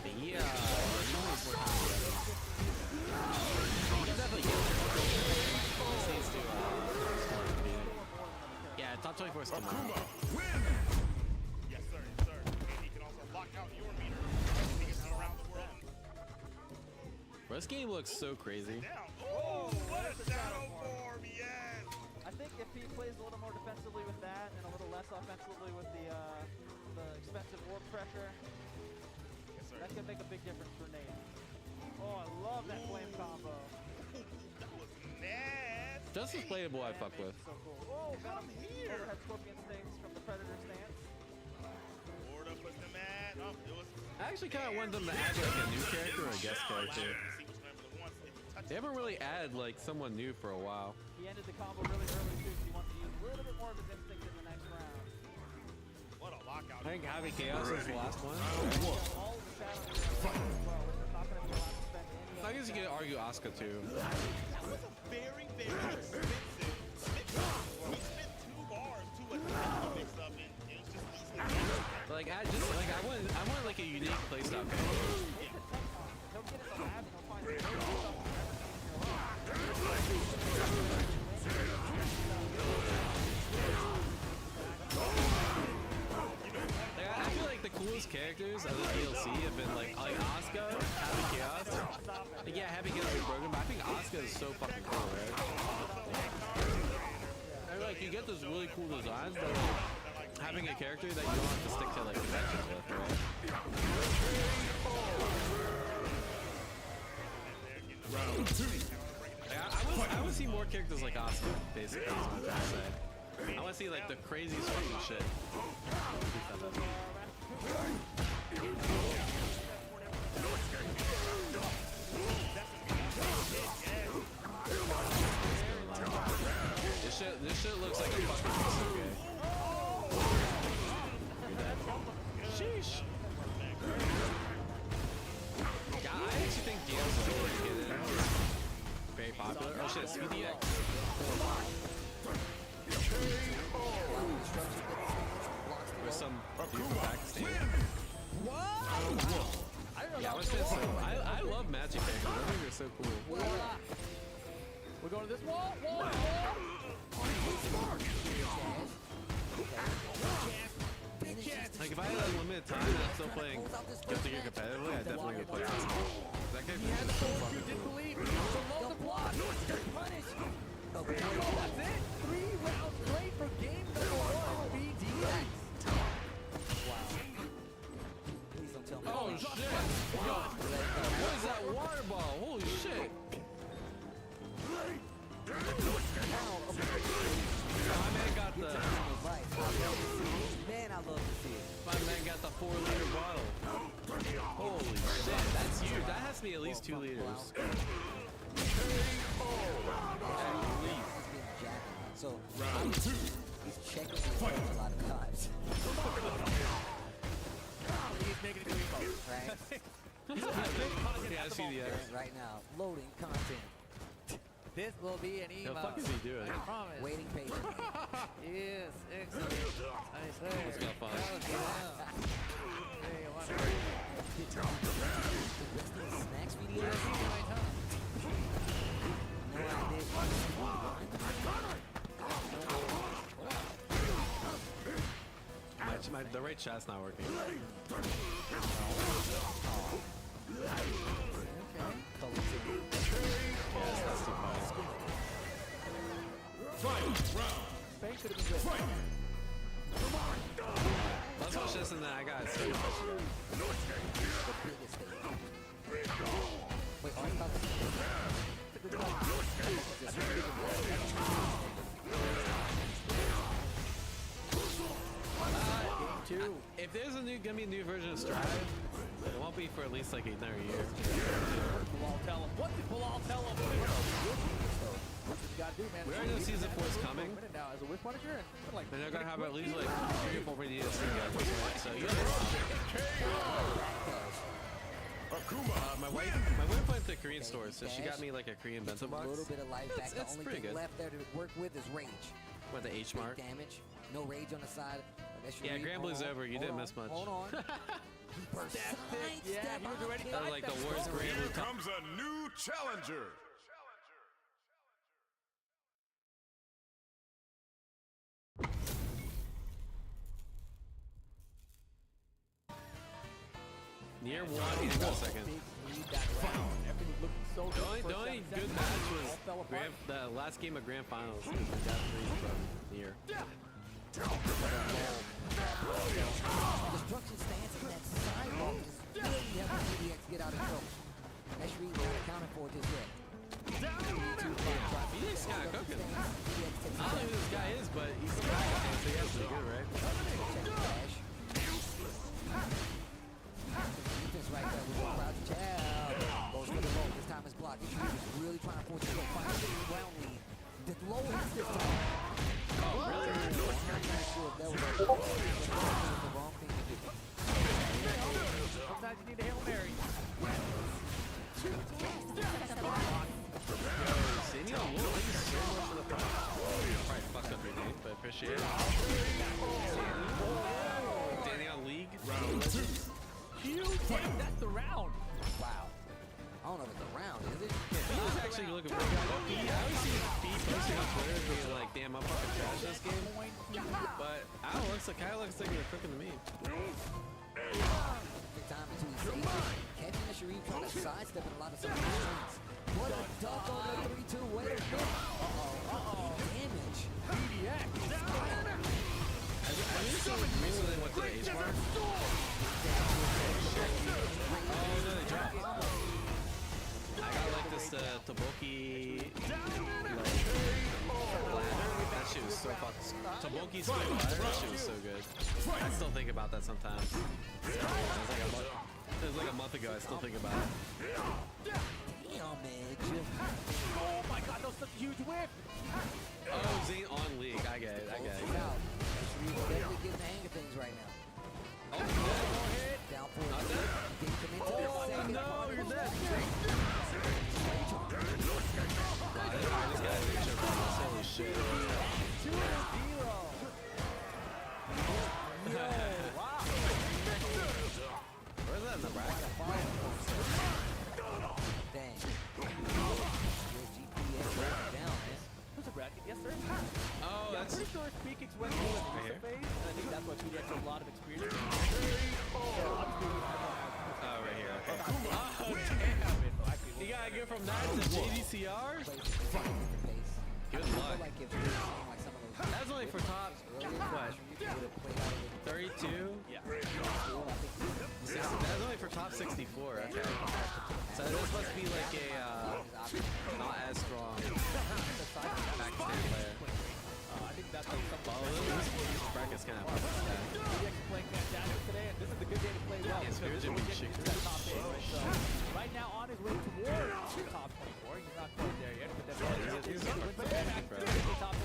But he needs more time. He can definitely get there. He just needs to, yeah, top 24 is tomorrow. Yes, sir. Yes, sir. And he can also lock out your meter. And he can around the world. Bro, this game looks so crazy. Down. Oh, what a shadow form, yes. I think if he plays a little more defensively with that and a little less offensively with the expensive warp pressure, Yes, sir. that could make a big difference for Nate. Oh, I love that flame combo. That was nasty. Justice playable, I fuck with. So cool. Oh, Venom overhead scorpion stings from the Predator stance. Order puts the man up. It was I actually kind of want them to add like a new character or a guest character. See which member the ones if you touch They haven't really added like someone new for a while. He ended the combo really early too, so he wants to use a little bit more of his instinct in the next round. what a lockout. I think Heavy Chaos is the last one. All of the shadow as well, which is not going to be allowed to spend any I guess you could argue Asuka too. That was a very, very expensive mix-up. He spent 2 bars to a mix-up, and it was just easy. Like I just like I want like a unique playstyle character. He'll get in the lab and he'll find a way to do something Like I feel like the coolest characters of the DLC have been like Asuka, Heavy Chaos. Like yeah, Heavy Chaos is broken, but I think Asuka is so fucking cool, right? And like you get those really cool designs, but like having a character that you don't have to stick to like conventions with, right? Round 2. Like, I would see more characters like Asuka, basically, is what I'm trying to say. I want to see like the craziest fucking shit. This shit looks like a fucking Sasuke. Sheesh. Yeah, I actually think Diaz is going to get in. Very popular. Oh shit, it's VDX. With some dude from Pakistan. Yeah, I love magic characters. I think they're so cool. We're going to this wall. Wall. Like if I had unlimited time and I'm still playing Guilty Gear competitively, I definitely would play this. That character is so You fucking didn't cool. believe. Below the block. Punish. That's it. 3 rounds straight for game number 1. BDX. Please don't tell me. Oh shit! What is that water ball? Holy shit! My man got the Man, I love to see it. my man got the 4-liter bottle. Holy shit! That's huge. That has to be at least 2 liters. So, he's checking his phone a lot of times. He's making it clean. Right? Yeah, I see the X. Right now, loading content. This will be an The emo. fuck is he doing? I promise. Waiting patiently. Yes, excellent. Nice there. Let's go, fun. That was good. Hey, I want to The rest of the snacks video? No idea. The right chat's not working. Yes, that's too far. Bank should have been good. Let's watch this and then I got it. The biggest thing. Wait, are you about Game 2. If there's gonna be a new version of Strive, it won't be for at least like another year. Bilal tell him. What did Bilal tell him? That's what you gotta do, man. We already know season 4 is coming. Now as a Wish Punisher, and like And they're gonna have at least like 3 or 4 videos together. So you know, my wife went to the Korean store, so she got me like a Korean bento a box. little bit of life back? The It's only pretty thing good. left there to work with is rage. Went to H Mart. Damage. No rage on the side. Yeah, Grand Blue's over. You didn't miss much. Hold on. Yeah, he was already That was like the worst Grand Here Blue top. comes a new challenger. Near 1 and go second. Everything was looking so The good. only First good 7 match seconds, was all fell apart. the last game of Grand Finals. The Death Freeze from Nier. Destruction stance in that sidewalk is really helping PDX get out of trouble. That's really not accounted for just yet. He's kind of cooking. I don't know who this guy is, but he's some guy, so he has to be good, right? Defense right there with Crouch Chow. Goes for the low. This time it's blocked. This is really trying to force it to a final round lead. The low hits this time. Oh, really? I'm not sure if that was the wrong thing to do. Sometimes you need a Hail Mary. Daniel, thank you so much for the fight. Probably fucked up your name, but appreciate it. Daniel League. Huge. That's the round. Wow. I don't know if it's a round, is it? He was actually looking pretty good. I always see Pete posting on Twitter being like, damn, I'm fucking trash this game. But I don't know, kind of looks like they're cooking to me. Big time into his safety. Catching the Sharif trying to sidestep in a lot of some strings. What a duck on the 3-2. Wait a minute. Damage. BDX. I recently went to the H Mart. Oh, no, they dropped. I got like this Toboki ladder. That shit was so fuck. Toboki Squid Butter, that shit was so good. I still think about that sometimes. It was like a month ago, I still think about it. Damn, Edge. Oh my god, that was such a huge whip. Oh, Zane on league. I get it. Out. He's definitely getting the hang of things right now. Oh, he's dead. Down for Not it. dead. Didn't come into this second. No, you're dead. Wow, this guy's a triple. Holy shit. 2-0. Yo, wow. Where's that in the bracket? Dang. Your GPS right down, man. Who's a bracket? Yes, sir. Oh, I'm that's... pretty sure Free Kicks went through an Right Insta phase, and I think that's why PDX has a lot of experience. Oh, right here. Okay. Oh, damn. You gotta go from that to JDCR? Good luck. Like if like some of those That's only for top, what, 32? Yeah. That's only for top 64, okay. So this must be like a, not as strong Pakistan player. I think that's like something. Well, this bracket's kind of PDX is playing fantastic today, and this is a good day to play well. Yeah, because this Jimmy will get you Chick. to that top 8, right? So right now on his way towards the top 24. He's not quite there yet, but definitely he's wins the back to the top 8.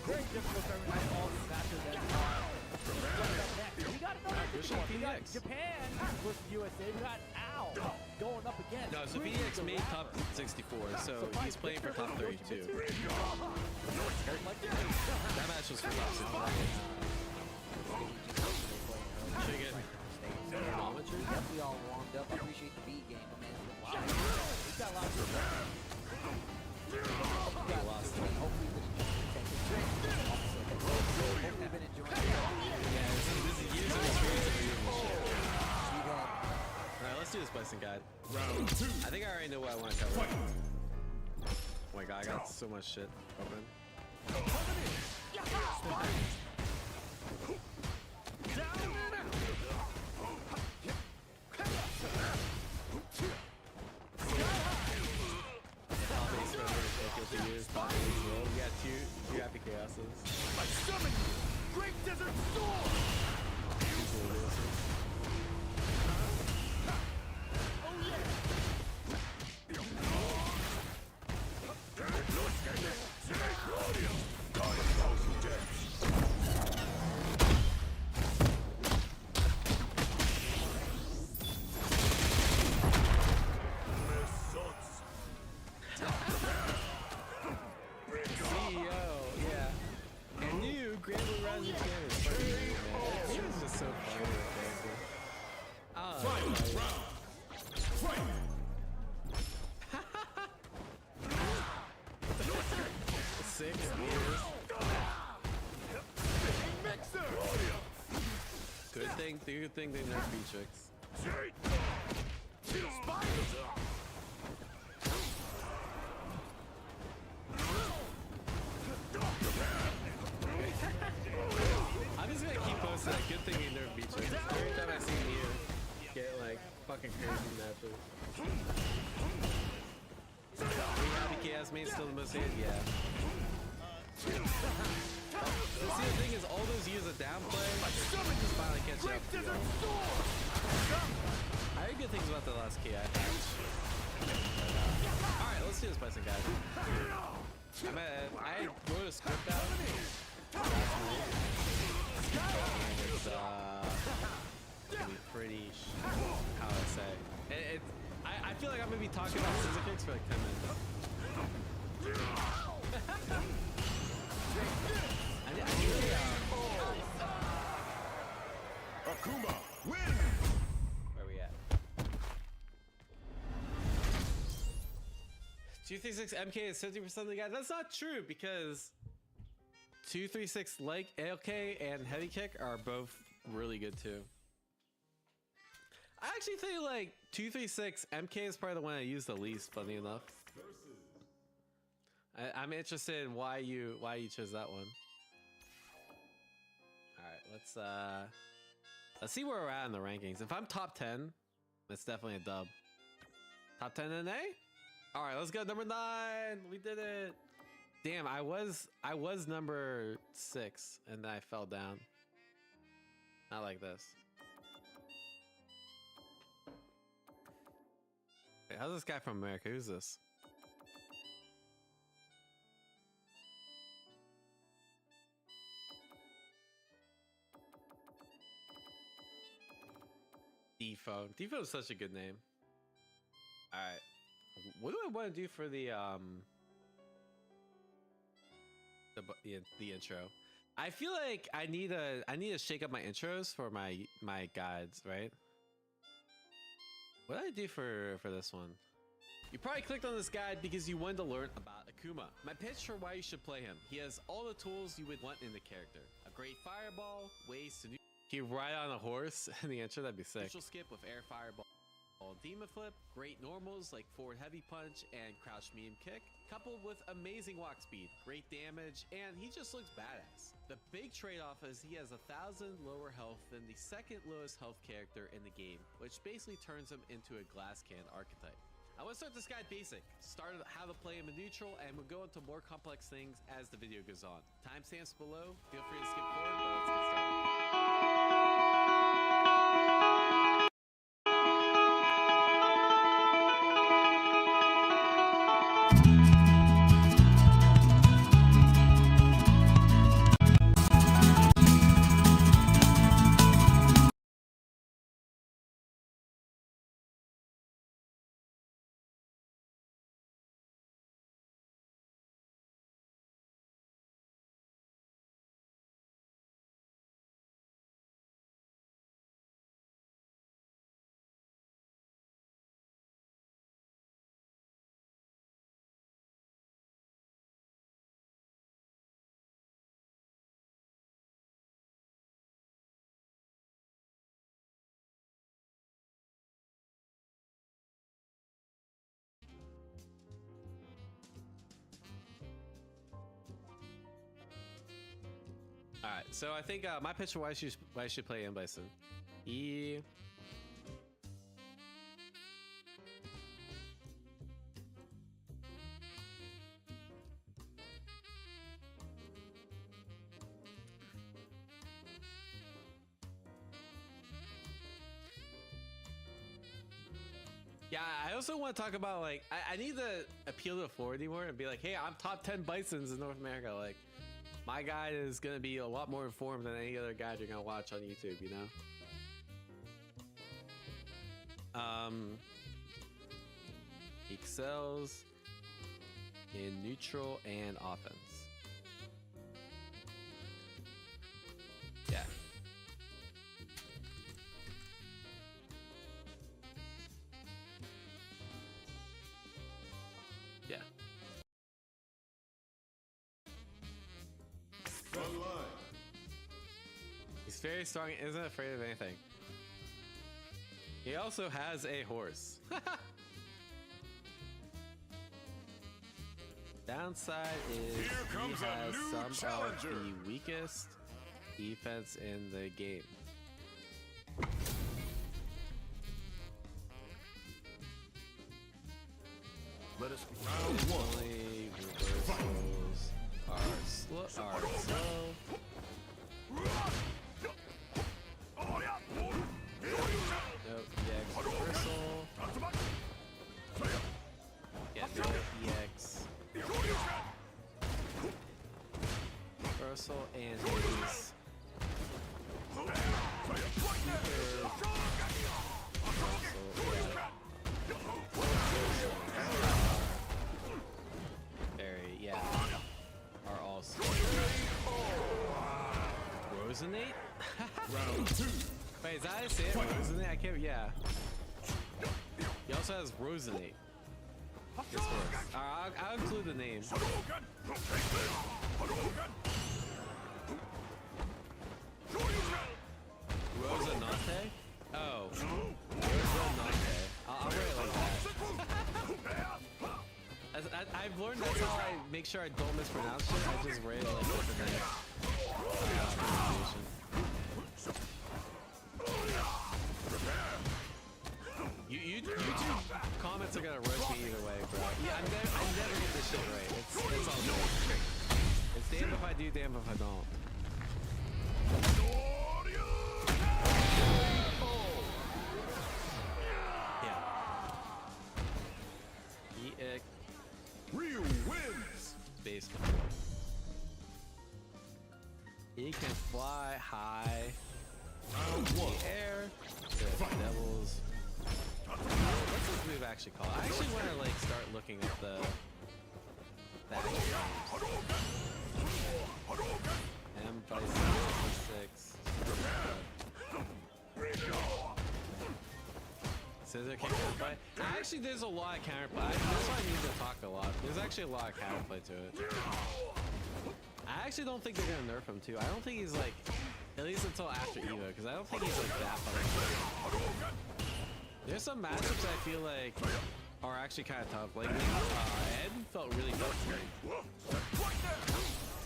Very difficult for everyone to all these matches that what's up next? We got another Pushing one. We got PDX. Japan versus USA. We got Al going up against. No, so Freeze PDX the made top Rapper. 64, so he's playing for top 32. Like this. That match was for top 64. Should get thermometry? Definitely all warmed up. I appreciate the B game, my man. Wow. He's got a lot of good stuff. He lost it. Hopefully we've been enjoying it. Yeah, this is years of experience of using this shit. We've had Alright, let's do this blessing guide. I think I already know what I want to cover. Oh my god, I got so much shit open. Top base runners, Tokyo to use, top base roll. We got two happy chaoses. I summon you, Great Desert Storm! Two cool Lewises. CEO, yeah. And you, Grand Blue Rising Champion. It's fucking great, man. He was just so funny with character. Six years. Good thing they nerf Beatrix. I'm just gonna keep posting that. Good thing they nerf Beatrix. Every time I see you get like fucking crazy matches. Happy Chaos Main still the most hated? Yeah. See, the thing is, all those years of downplay just finally catch up to you. I heard good things about the last KI patch. Alright, let's do this blessing, guys. I wrote a script out last week. And it's gonna be pretty, how do I say? I feel like I'm gonna be talking about scissor kicks for like 10 minutes. Akuma, win! Where we at? 236 MK is 50% of the guys. That's not true because 236 leg LK and heavy kick are both really good too. I actually think like 236 MK is probably the one I use the least, funny enough. I'm interested in why you chose that one. Alright, let's see where we're at in the rankings. If I'm top 10, that's definitely a dub. Top 10 in A? Alright, let's go. Number 9. We did it. Damn, I was number 6 and then I fell down. Not like this. Wait, how's this guy from America? Who's this? Defo. Defo is such a good name. All right. What do I want to do for the intro? I feel like I need to shake up my intros for my guides, right? What did I do for this one? You probably clicked on this guide because you wanted to learn about Akuma. My pitch for why you should play him. He has all the tools you would want in the character. A great fireball, ways to he ride on a horse in the intro, that'd be sick. Neutral skip with air fireball. Demon flip, great normals like forward heavy punch and crouch medium kick, coupled with amazing walk speed, great damage, and he just looks badass. The big trade-off is he has 1,000 lower health than the second lowest health character in the game, which basically turns him into a glass can archetype. I want to start this guy basic, start how to play him in neutral, and we'll go into more complex things as the video goes on. Timestamps below, feel free to skip forward, but let's get started. All right, so I think my pitch for why I should play M. Bison. Yeah, I also want to talk about like I need to appeal to the 40 more and be like, hey, I'm top 10 Bisons in North America. Like, my guide is gonna be a lot more informed than any other guide you're gonna watch on YouTube, you know? Excels in neutral and offense. Yeah. Yeah. He's very strong and isn't afraid of anything. He also has a horse. Downside is he has some of the weakest defense in the game. Let us round one. Only reversals are slow. Nope, EX reversal. Yeah, no EX. Reversal and his very, yeah, are all Rosinate? Round two. Wait, is that how I say it? Rosinate? I can't, yeah. He also has Rosinate. This horse. I'll include the name. Rosinante? Oh. Rosinante. I'll write it like that. I've learned that's how I make sure I don't mispronounce it. I just write it like with the name. YouTube comments are gonna roast me either way, bro. Yeah, I never get this shit right. It's all good. do damn if I don't. Yeah. E-ick. Ryu wins. Base control. He can fly high Round in one. the air. The devils. What's this move actually called? I actually want to like start looking at the actual names. M Bison 6. Scissor kick counterplay. Actually, there's a lot of counterplay. That's why I need to talk a lot. There's actually a lot of counterplay to it. I actually don't think they're gonna nerf him too. I don't think he's like, at least until after Evo, because I don't think he's like that fun. There's some matchups I feel like are actually kind of tough. Like Ed felt really tough to me.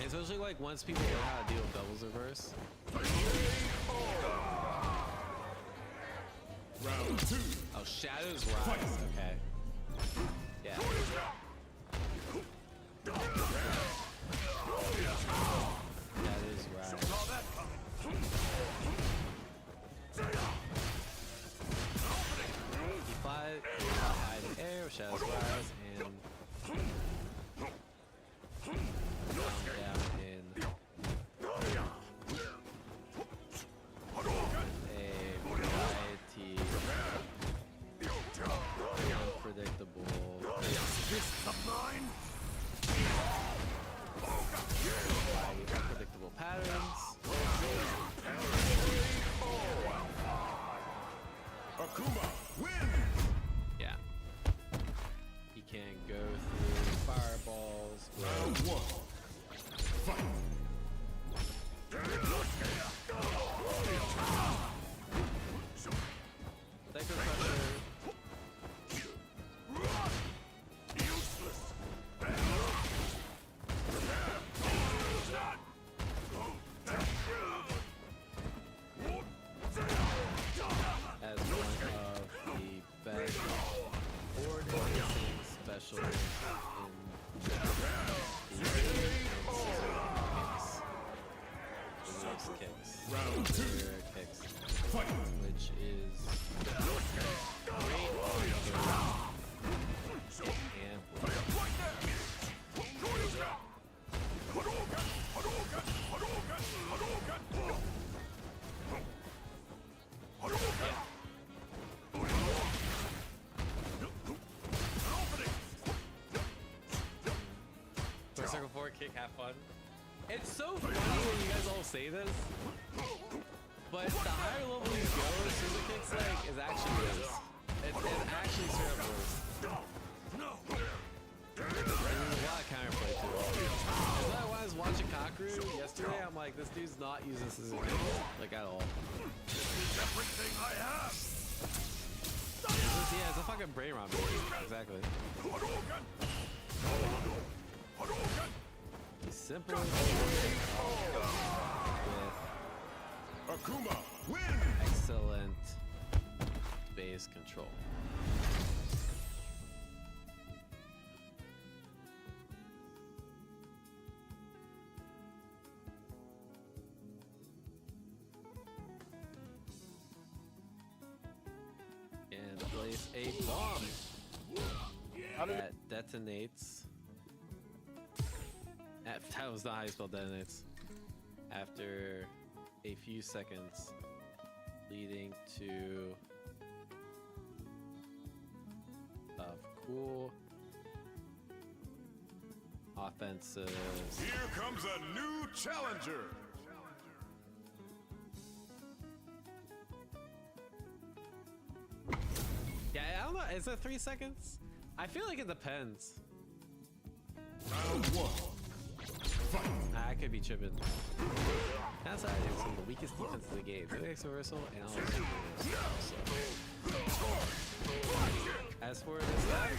Especially like once people learn how to deal with doubles reverse. Round two. Oh, Shadows Rise. Okay. Yeah. Shadows Rise. He flies high in the air with Shadows Rise and down in a variety unpredictable. Unpredictable patterns. Akuma wins. Yeah. He can go through fireballs. Round one. Fight. Psycho Crusher. As one of the best order-missing specials in the kicks. Round two. Kicks. Fight. Which is great and Circle 4 kick, have fun. It's so funny when you guys all say this, but the higher level you go, Scissor Kicks like is actually worse. It's actually straight up worse. And there's a lot of counterplay to it. As I was watching Kakeru yesterday, I'm like, this dude's not using Scissor Kicks like at all. Everything I have. Yeah, it's a fucking brain rot, baby. Exactly. He's simple with Akuma wins. excellent base control. And place a bomb that detonates. That was not how you spell detonates. After a few seconds, leading to cool offensive. Here comes a new challenger. Yeah, I don't know. Is it 3 seconds? I feel like it depends. Round one. Fight. I could be tripping. That's how I think some of the weakest defense in the game. Phoenix reversal and also reversal. As for this guy,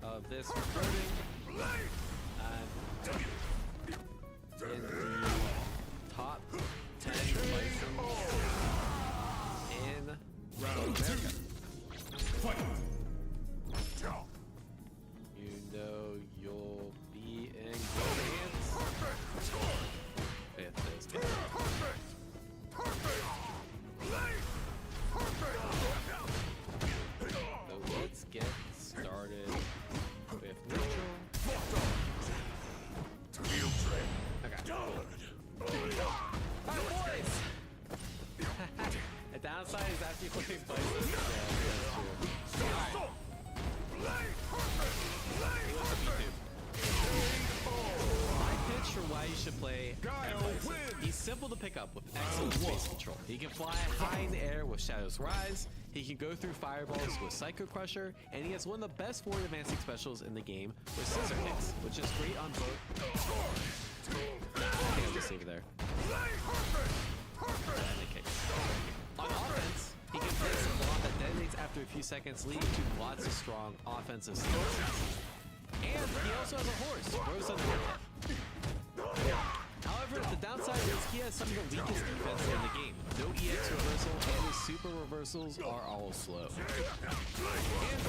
of this recording, in the top 10 license in Round America. two. Fight. simple to pick up with excellent space control. He can fly high in the air with Shadow's Rise, he can go through fireballs with Psycho Crusher, and he has one of the best forward advancing specials in the game with Scissor Kicks, which is great on both. I think I'll just save it there. And the kicks. On offense, he can place a bomb that detonates after a few seconds, leading to lots of strong offensive skills. And he also has a horse, Rose Underhead. However, the downside is he has some of the weakest defense in the game. No EX reversal, and his super reversals are all slow. And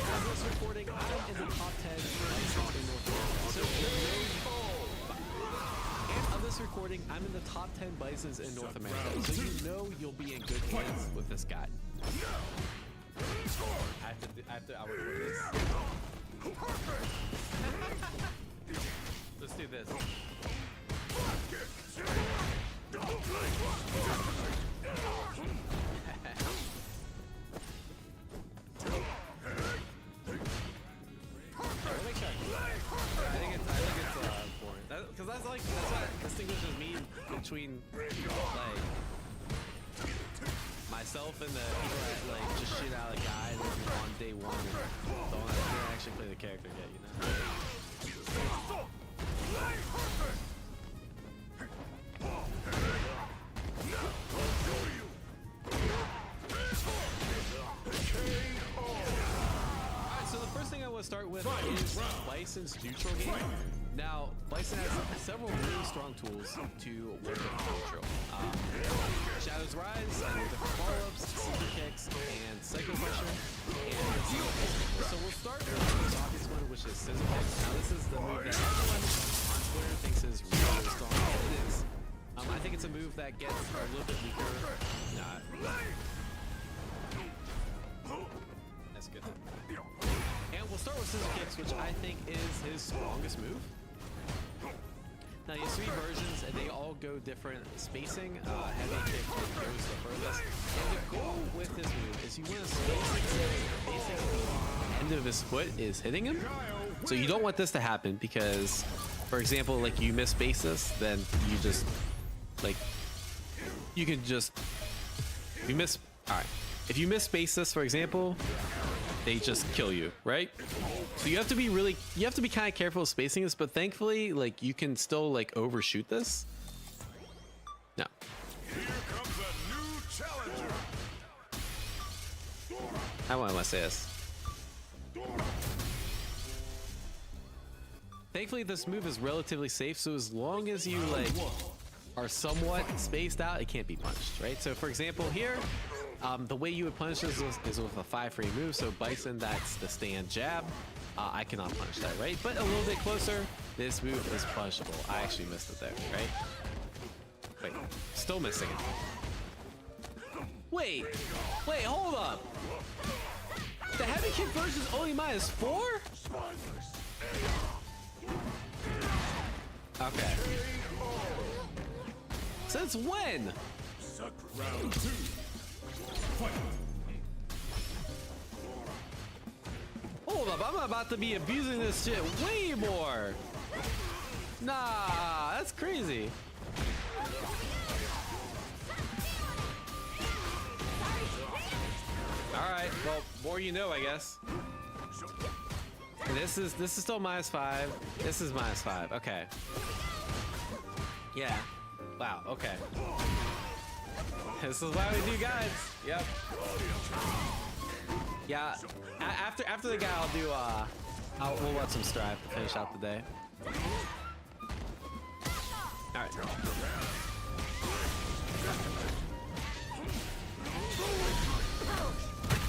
on this recording, I'm in the top 10 Bisons in North America. So on this recording, I'm in the top 10 Bisons in North America. So you know you'll be in good hands with this guy. I have to record this. Let's do this. I think it's boring. Because that's what distinguishes me between like myself and the people that like just shit out a guy on day one and don't actually play the character yet, you know? Alright, so the first thing I want to start with is Bison's neutral game. Now, Bison has several really strong tools to work with neutral. Shadow's Rise, different follow-ups, Scissor Kicks, and Psycho Crusher. So we'll start with the most obvious one, which is Scissor Kicks. Now this is the move that everyone on Twitter thinks is really strong, and it is. I think it's a move that gets a little bit weaker. Nah. That's good. And we'll start with Scissor Kicks, which I think is his strongest move. Now, you have 3 versions, and they all go different spacing. Heavy kick goes the furthest. And the goal with this move is you want to space it so basically the end of his foot is hitting him. So you don't want this to happen because, for example, like you miss space this, then you just, like, you can just, if you miss, all right. If you miss space this, for example, they just kill you, right? So you have to be kind of careful of spacing this, but thankfully, like, you can still, like, overshoot this. No. Here comes a new challenger. How want to say this? Thankfully, this move is relatively safe, so as long as you, like, are somewhat spaced out, it can't be punched, right? So, for example, here, the way you would punish this is with a 5-frame move. So Bison, that's the stand jab. I cannot punish that, right? But a little bit closer, this move is punishable. I actually missed it there, right? Wait, still missing it. Wait, hold up. The heavy kick version is only -4? Okay. Since when? Round 2. Fight. Hold up, I'm about to be abusing this shit way more. Nah, that's crazy. All right, well, more you know, I guess. This is still -5. This is -5. Okay. Yeah. Wow. Okay. This is why we do guides. Yep. Yeah. After the guy, I'll do. We'll watch some Strive to finish out the day. All right.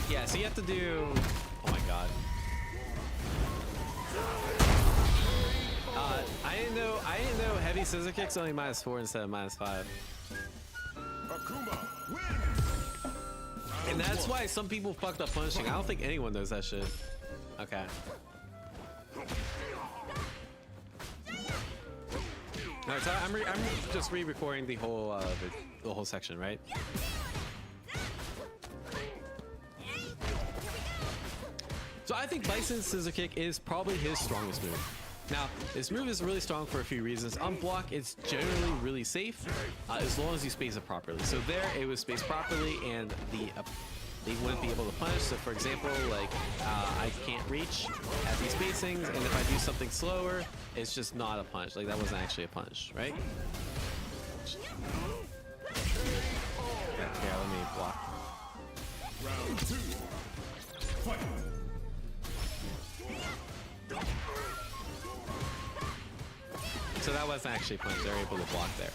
Yeah. So you have to do. Oh my god. I didn't know heavy scissor kicks only -4 instead of -5. Akuma wins. And that's why some people fucked up punishing. I don't think anyone knows that shit. Okay. Alright, so I'm just re-recording the whole section, right? So I think Bison's scissor kick is probably his strongest move. Now, this move is really strong for a few reasons. On block, it's generally really safe as long as you space it properly. So there, it was spaced properly, and they wouldn't be able to punish. So for example, like I can't reach at these spacings, and if I do something slower, it's just not a punish. Like that wasn't actually a punish, right? Yeah, let me block. Round 2. Fight. So that wasn't actually a punish. They were able to block there.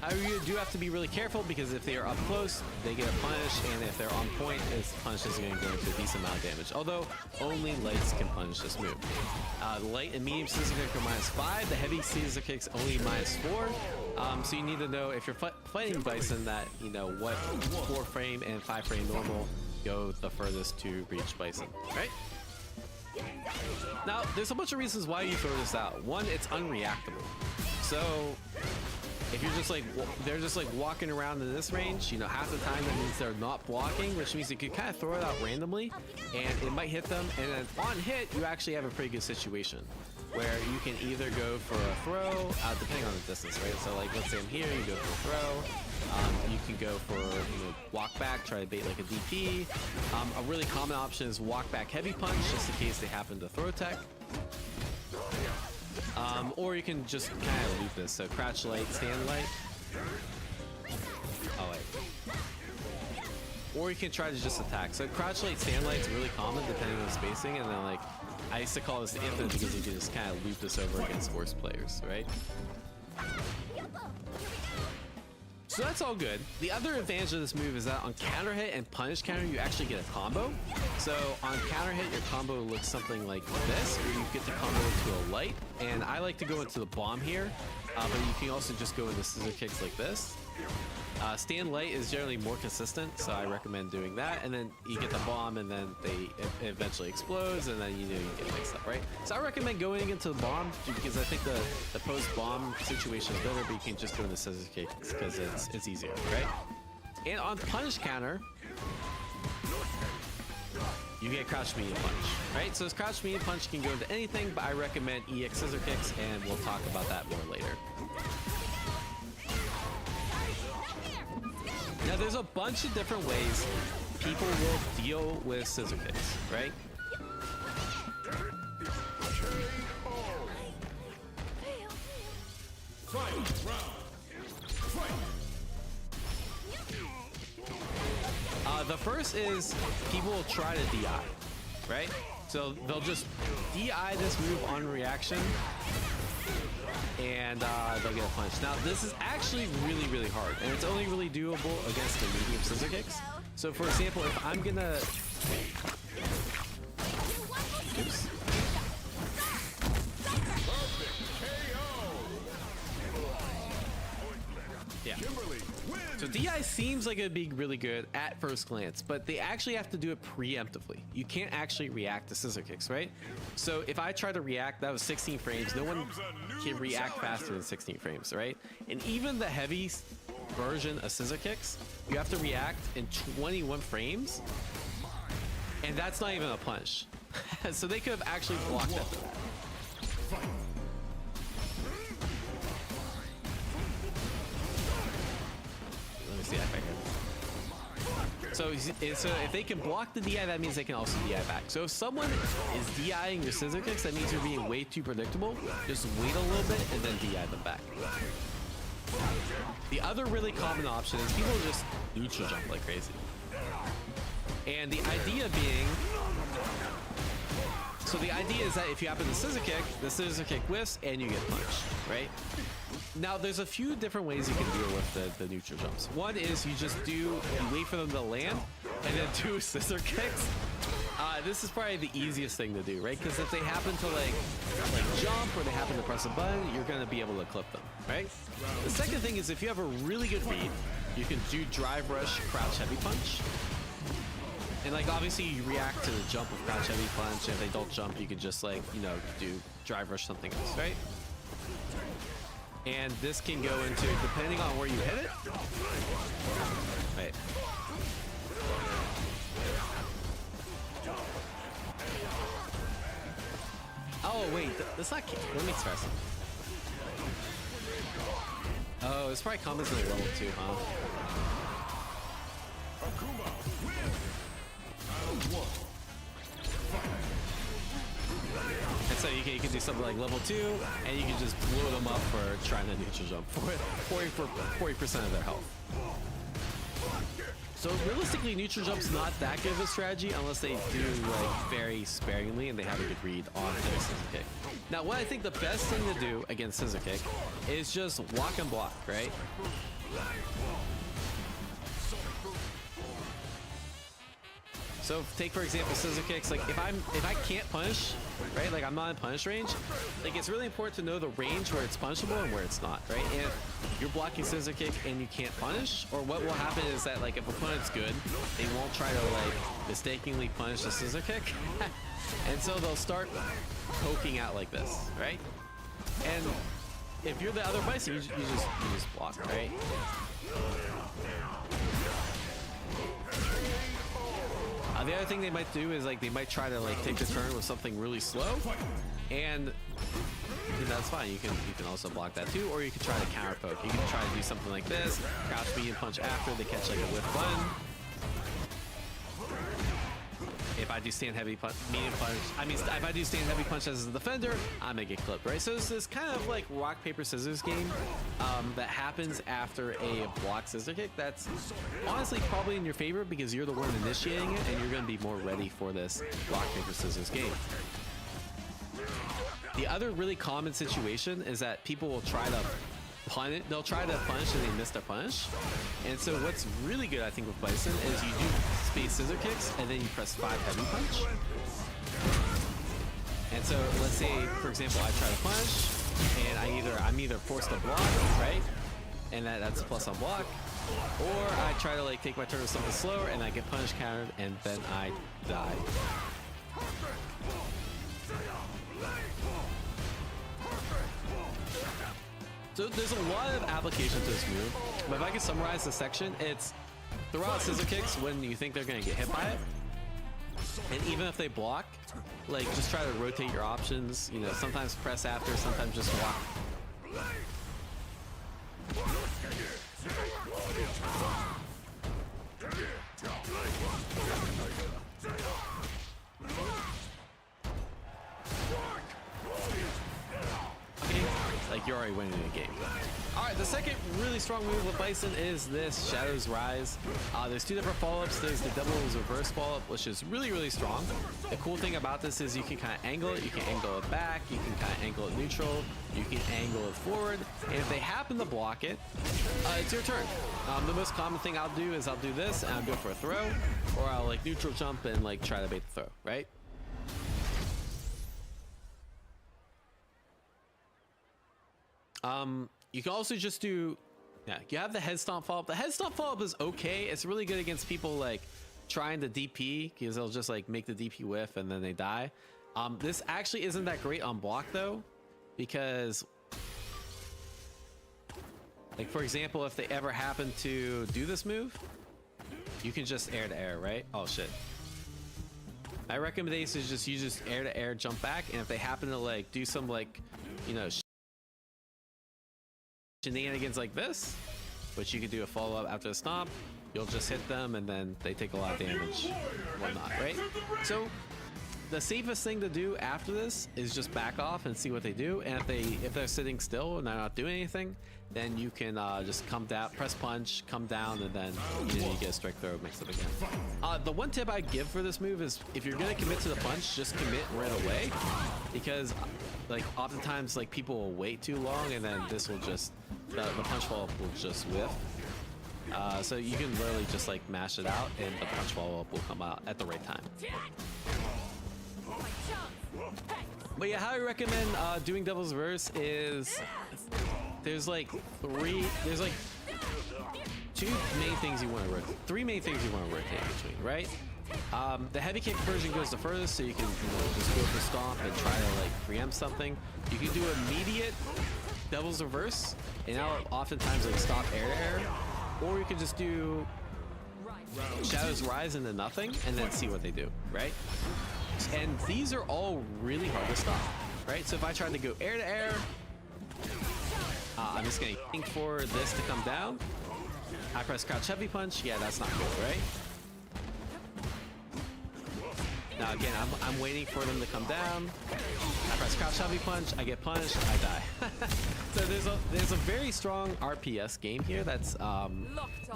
However, you do have to be really careful because if they are up close, they get a punish, and if they're on point, this punish is going to go into a decent amount of damage. Although only lights can punish this move. Light and medium scissor kick are -5. The heavy scissor kicks only -4. So you need to know if you're fighting Bison that you know what 4 frame and 5 frame normal go the furthest to reach Bison, right? Now, there's a bunch of reasons why you throw this out. One, it's unreactable. So if you're just like, they're just like walking around in this range, you know, half the time that means they're not blocking, which means you can kind of throw it out randomly and it might hit them. And then on hit, you actually have a pretty good situation where you can either go for a throw, depending on the distance, right? So like, let's say I'm here, you go for a throw. You can go for, you know, walk back, try to bait like a DP. A really common option is walk back heavy punch, just in case they happen to throw tech. Or you can just kind of loop this. So crouch light, stand light. Oh wait. Or you can try to just attack. So crouch light, stand light is really common depending on spacing. And then like, I used to call this the infinite because you can just kind of loop this over against worse players, right? So that's all good. The other advantage of this move is that on counter hit and punish counter, you actually get a combo. So on counter hit, your combo looks something like this, where you get the combo into a light. And I like to go into the bomb here, but you can also just go into scissor kicks like this. Stand light is generally more consistent, so I recommend doing that. And then you get the bomb, and then it eventually explodes, and then you know you get mixed up, right? So I recommend going into the bomb because I think the post-bomb situation is better, but you can just go into scissor kicks because it's easier, right? And on punish counter, you get crouch medium punch, right? So this crouch medium punch can go into anything, but I recommend EX scissor kicks, and we'll talk about that more later. Now, there's a bunch of different ways people will deal with scissor kicks, right? The first is people will try to DI, right? So they'll just DI this move on reaction, and they'll get a punch. Now, this is actually really, really hard, and it's only really doable against the medium scissor kicks. So, for example, if I'm gonna... Oops. Yeah. So DI seems like it'd be really good at first glance, but they actually have to do it preemptively. You can't actually react to scissor kicks, right? So if I try to react, that was 16 frames. No one can react faster than 16 frames, right? And even the heavy version of scissor kicks, you have to react in 21 frames, and that's not even a punch. So they could have actually blocked it. See that back here. So if they can block the DI, that means they can also DI back. So if someone is DIing your scissor kicks, that means you're being way too predictable. Just wait a little bit and then DI them back. The other really common option is people just neutral jump like crazy. And the idea being, so the idea is that if you happen to scissor kick, the scissor kick whiffs and you get punched, right? Now, there's a few different ways you can deal with the neutral jumps. One is you wait for them to land and then do scissor kicks. This is probably the easiest thing to do, right? Because if they happen to like jump or they happen to press a button, you're going to be able to clip them, right? The second thing is if you have a really good read, you can do drive rush, crouch heavy punch. And like obviously you react to the jump of crouch heavy punch. If they don't jump, you can just like, you know, do drive rush something else, right? And this can go into, depending on where you hit it. Wait. Oh wait, that's not. Let me express it. Oh, it's probably combos in the level 2, huh? Akuma win. Round 1. And so you can do something like level 2, and you can just blow them up for trying to neutral jump for 40% of their health. So realistically, neutral jump's not that good of a strategy unless they do like very sparingly and they have a good read on their scissor kick. Now, what I think the best thing to do against scissor kick is just walk and block, right? So take for example scissor kicks. Like if I can't punish, right? Like I'm not in punish range. Like it's really important to know the range where it's punishable and where it's not, right? And if you're blocking scissor kick and you can't punish, or what will happen is that like if opponent's good, they won't try to like mistakenly punish the scissor kick, and so they'll start poking out like this, right? And if you're the other Bison, you just block, right? The other thing they might do is like they might try to like take the turn with something really slow, and that's fine. You can also block that too, or you can try to counter poke. You can try to do something like this, crouch medium punch after they catch like a whiff button. If I do stand heavy punch, medium punch, I mean if I do stand heavy punch as a defender, I'm gonna get clipped, right? So it's this kind of like rock paper scissors game that happens after a block scissor kick. That's honestly probably in your favor because you're the one initiating it, and you're gonna be more ready for this rock paper scissors game. The other really common situation is that people will try to punish. They'll try to punish and they miss their punish. And so what's really good, I think, with Bison is you do space scissor kicks and then you press 5 heavy punch. And so let's say, for example, I try to punch and I'm either forced to block, right? And that's a plus on block. Or I try to like take my turn with something slower and I get punish countered and then I die. So there's a lot of application to this move, but if I can summarize the section, it's throw out scissor kicks when you think they're gonna get hit by it, and even if they block, like just try to rotate your options. You know, sometimes press after, sometimes just walk. Like you're already winning the game. All right, the second really strong move with Bison is this Shadow's Rise. There's 2 different follow-ups. There's the Devil's Reverse follow-up, which is really strong. The cool thing about this is you can kind of angle it. You can angle it back. You can kind of angle it neutral. You can angle it forward. And if they happen to block it, it's your turn. The most common thing I'll do is I'll do this and I'll go for a throw, or I'll like neutral jump and like try to bait the throw, right? You can also just do, you have the head stomp follow-up. The head stomp follow-up is okay. It's really good against people like trying to DP because they'll just like make the DP whiff and then they die. This actually isn't that great on block though, because like for example, if they ever happen to do this move, you can just air to air, right? Oh shit. My recommendation is just you just air to air jump back, and if they happen to like do some like, you know, shenanigans like this, which you can do a follow-up after the stomp, you'll just hit them and then they take a lot of damage, whatnot, right? So the safest thing to do after this is just back off and see what they do, and if they're sitting still and they're not doing anything, then you can just come down, press punch, come down, and then you get a strike throw, mix it again. The one tip I give for this move is if you're gonna commit to the punch, just commit right away, because like oftentimes like people will wait too long and then this will just the punch follow-up will just whiff. So you can literally just like mash it out and the punch follow-up will come out at the right time. But yeah, how I recommend doing Devil's Reverse is there's like 2 main things you want to rotate. 3 main things you want to rotate between, right? The heavy kick version goes the furthest, so you can just go for stomp and try to like preempt something. You can do immediate Devil's Reverse, and now oftentimes like stop air to air, or you can just do Shadows Rise into nothing and then see what they do, right? And these are all really hard to stop, right? So if I tried to go air to air, I'm just gonna think for this to come down. I press crouch heavy punch. Yeah, that's not good, right? Now again, I'm waiting for them to come down. I press crouch heavy punch. I get punished. I die. So there's a very strong RPS game here that's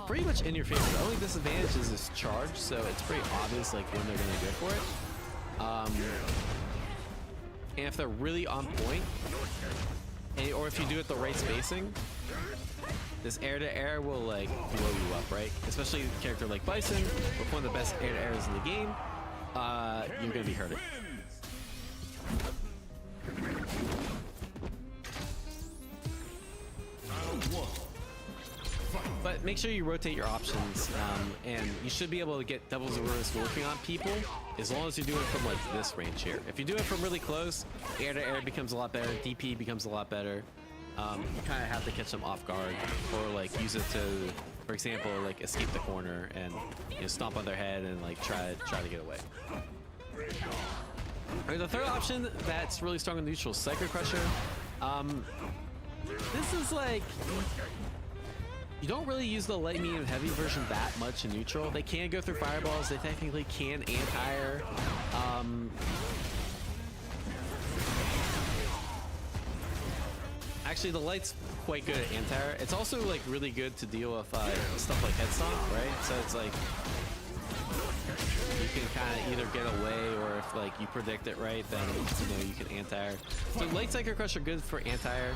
pretty much in your favor. The only disadvantage is this charge, so it's pretty obvious like when they're gonna go for it. And if they're really on point, or if you do it the right spacing, this air to air will like blow you up, right? Especially a character like Bison, with one of the best air to airs in the game. You're gonna be hurting. But make sure you rotate your options, and you should be able to get Devil's Reverse working on people as long as you do it from like this range here. If you do it from really close, air to air becomes a lot better, DP becomes a lot better. You kind of have to catch them off guard, or like use it to, for example, like escape the corner and stomp on their head and like try to get away. Alright, the third option that's really strong in neutral is Psycho Crusher. This is like, you don't really use the light, medium, heavy version that much in neutral. They can go through fireballs. They technically can anti-air. Actually, the light's quite good at anti-air. It's also like really good to deal with stuff like head stomp, right? So it's like you can kind of either get away, or if like you predict it right, then you can anti-air. So light Psycho Crusher good for anti-air,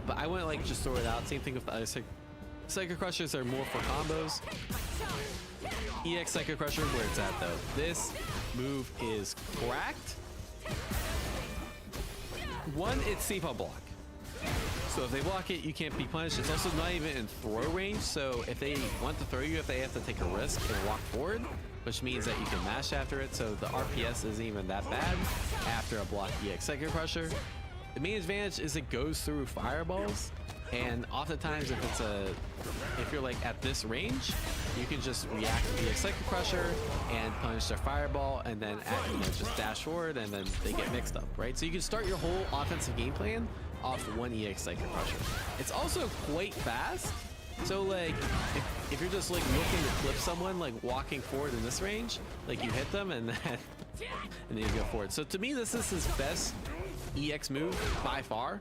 but I wouldn't like just throw it out. Same thing with the other Psycho Crushers are more for combos. EX Psycho Crusher, where it's at though. This move is cracked. One, it's safe on block. So if they block it, you can't be punished. It's also not even in throw range, so if they want to throw you, they have to take a risk and walk forward, which means that you can mash after it, so the RPS isn't even that bad after a block EX Psycho Crusher. The main advantage is it goes through fireballs, and oftentimes if you're like at this range, you can just react to the Psycho Crusher and punish their fireball, and then just dash forward, and then they get mixed up, right? So you can start your whole offensive game plan off one EX Psycho Crusher. It's also quite fast, so like if you're just like looking to clip someone like walking forward in this range, like you hit them and then you go forward. So to me, this is his best EX move by far,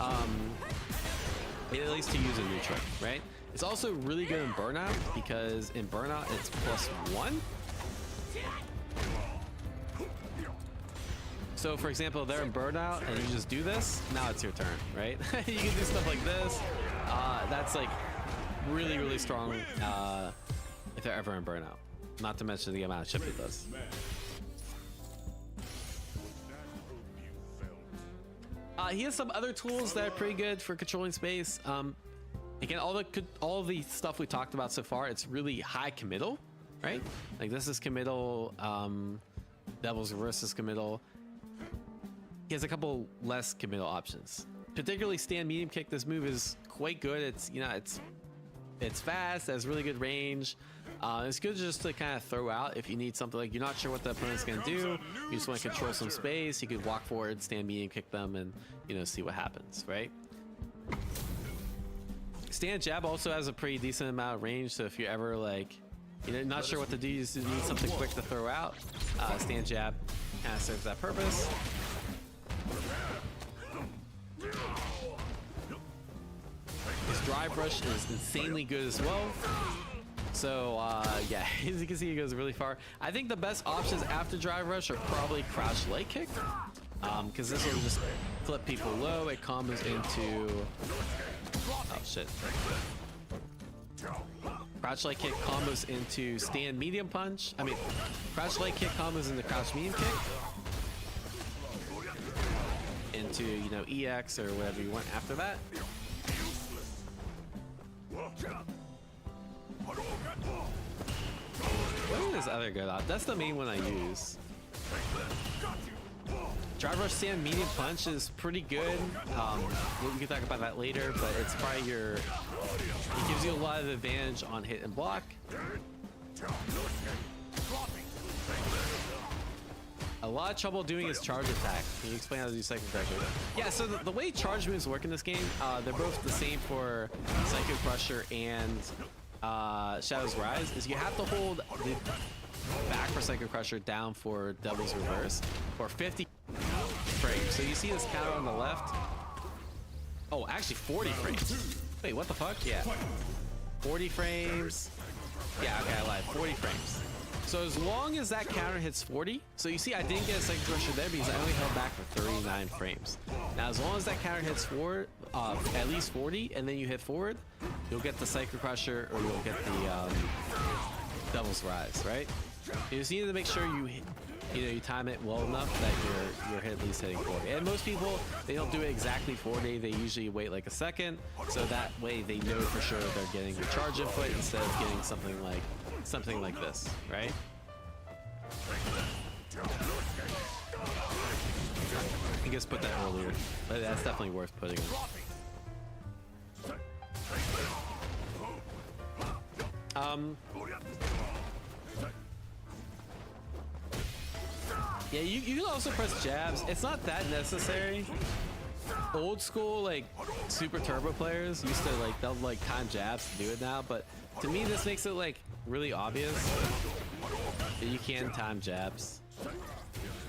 at least to use in neutral, right? It's also really good in Burnout, because in Burnout it's +1. So for example, they're in Burnout and you just do this, now it's your turn, right? You can do stuff like this. That's like really, really strong if they're ever in Burnout. Not to mention the amount of chip it does. He has some other tools that are pretty good for controlling space. Again, all the stuff we talked about so far, it's really high committal, right? Like this is committal, Devil's Reverse is committal. He has a couple less committal options. Particularly stand medium kick. This move is quite good. It's fast, has really good range. It's good just to kind of throw out if you need something, like you're not sure what the opponent's gonna do. You just want to control some space. You could walk forward, stand medium kick them, and see what happens, right? Stand jab also has a pretty decent amount of range. So if you're ever like not sure what to do, you just need something quick to throw out. Stand jab kind of serves that purpose. His drive rush is insanely good as well. So yeah, as you can see, he goes really far. I think the best options after drive rush are probably crouch leg kick, because this will just flip people low. It combos into shit. Crouch leg kick combos into stand medium punch. I mean, crouch leg kick combos into crouch medium kick. Into EX or whatever you want after that. What is this other good op? That's the main one I use. Drive rush stand medium punch is pretty good. We can talk about that later, but it's probably it gives you a lot of advantage on hit and block. A lot of trouble doing his charge attack. Can you explain how to do Psycho Crusher? Yeah, so the way charge moves work in this game, they're both the same for Psycho Crusher and Shadow's Rise, is you have to hold the back for Psycho Crusher down for Devil's Reverse for 50 frames. So you see this counter on the left. Oh, actually 40 frames. Wait, what the fuck? Yeah. 40 frames. Yeah, okay, I lied. 40 frames. So as long as that counter hits 40, so you see I didn't get a Psycho Crusher there because I only held back for 39 frames. Now as long as that counter hits at least 40 and then you hit forward, you'll get the Psycho Crusher or you'll get the Devil's Rise, right? You just need to make sure you time it well enough that you're at least hitting 40. And most people, they don't do it exactly 40. They usually wait like a second, so that way they know for sure they're getting the charge input instead of getting something like this, right? I guess put that earlier, but that's definitely worth putting in. Yeah, you can also press jabs. It's not that necessary. Old school like super turbo players used to they'll time jabs to do it now, but to me this makes it like really obvious that you can time jabs.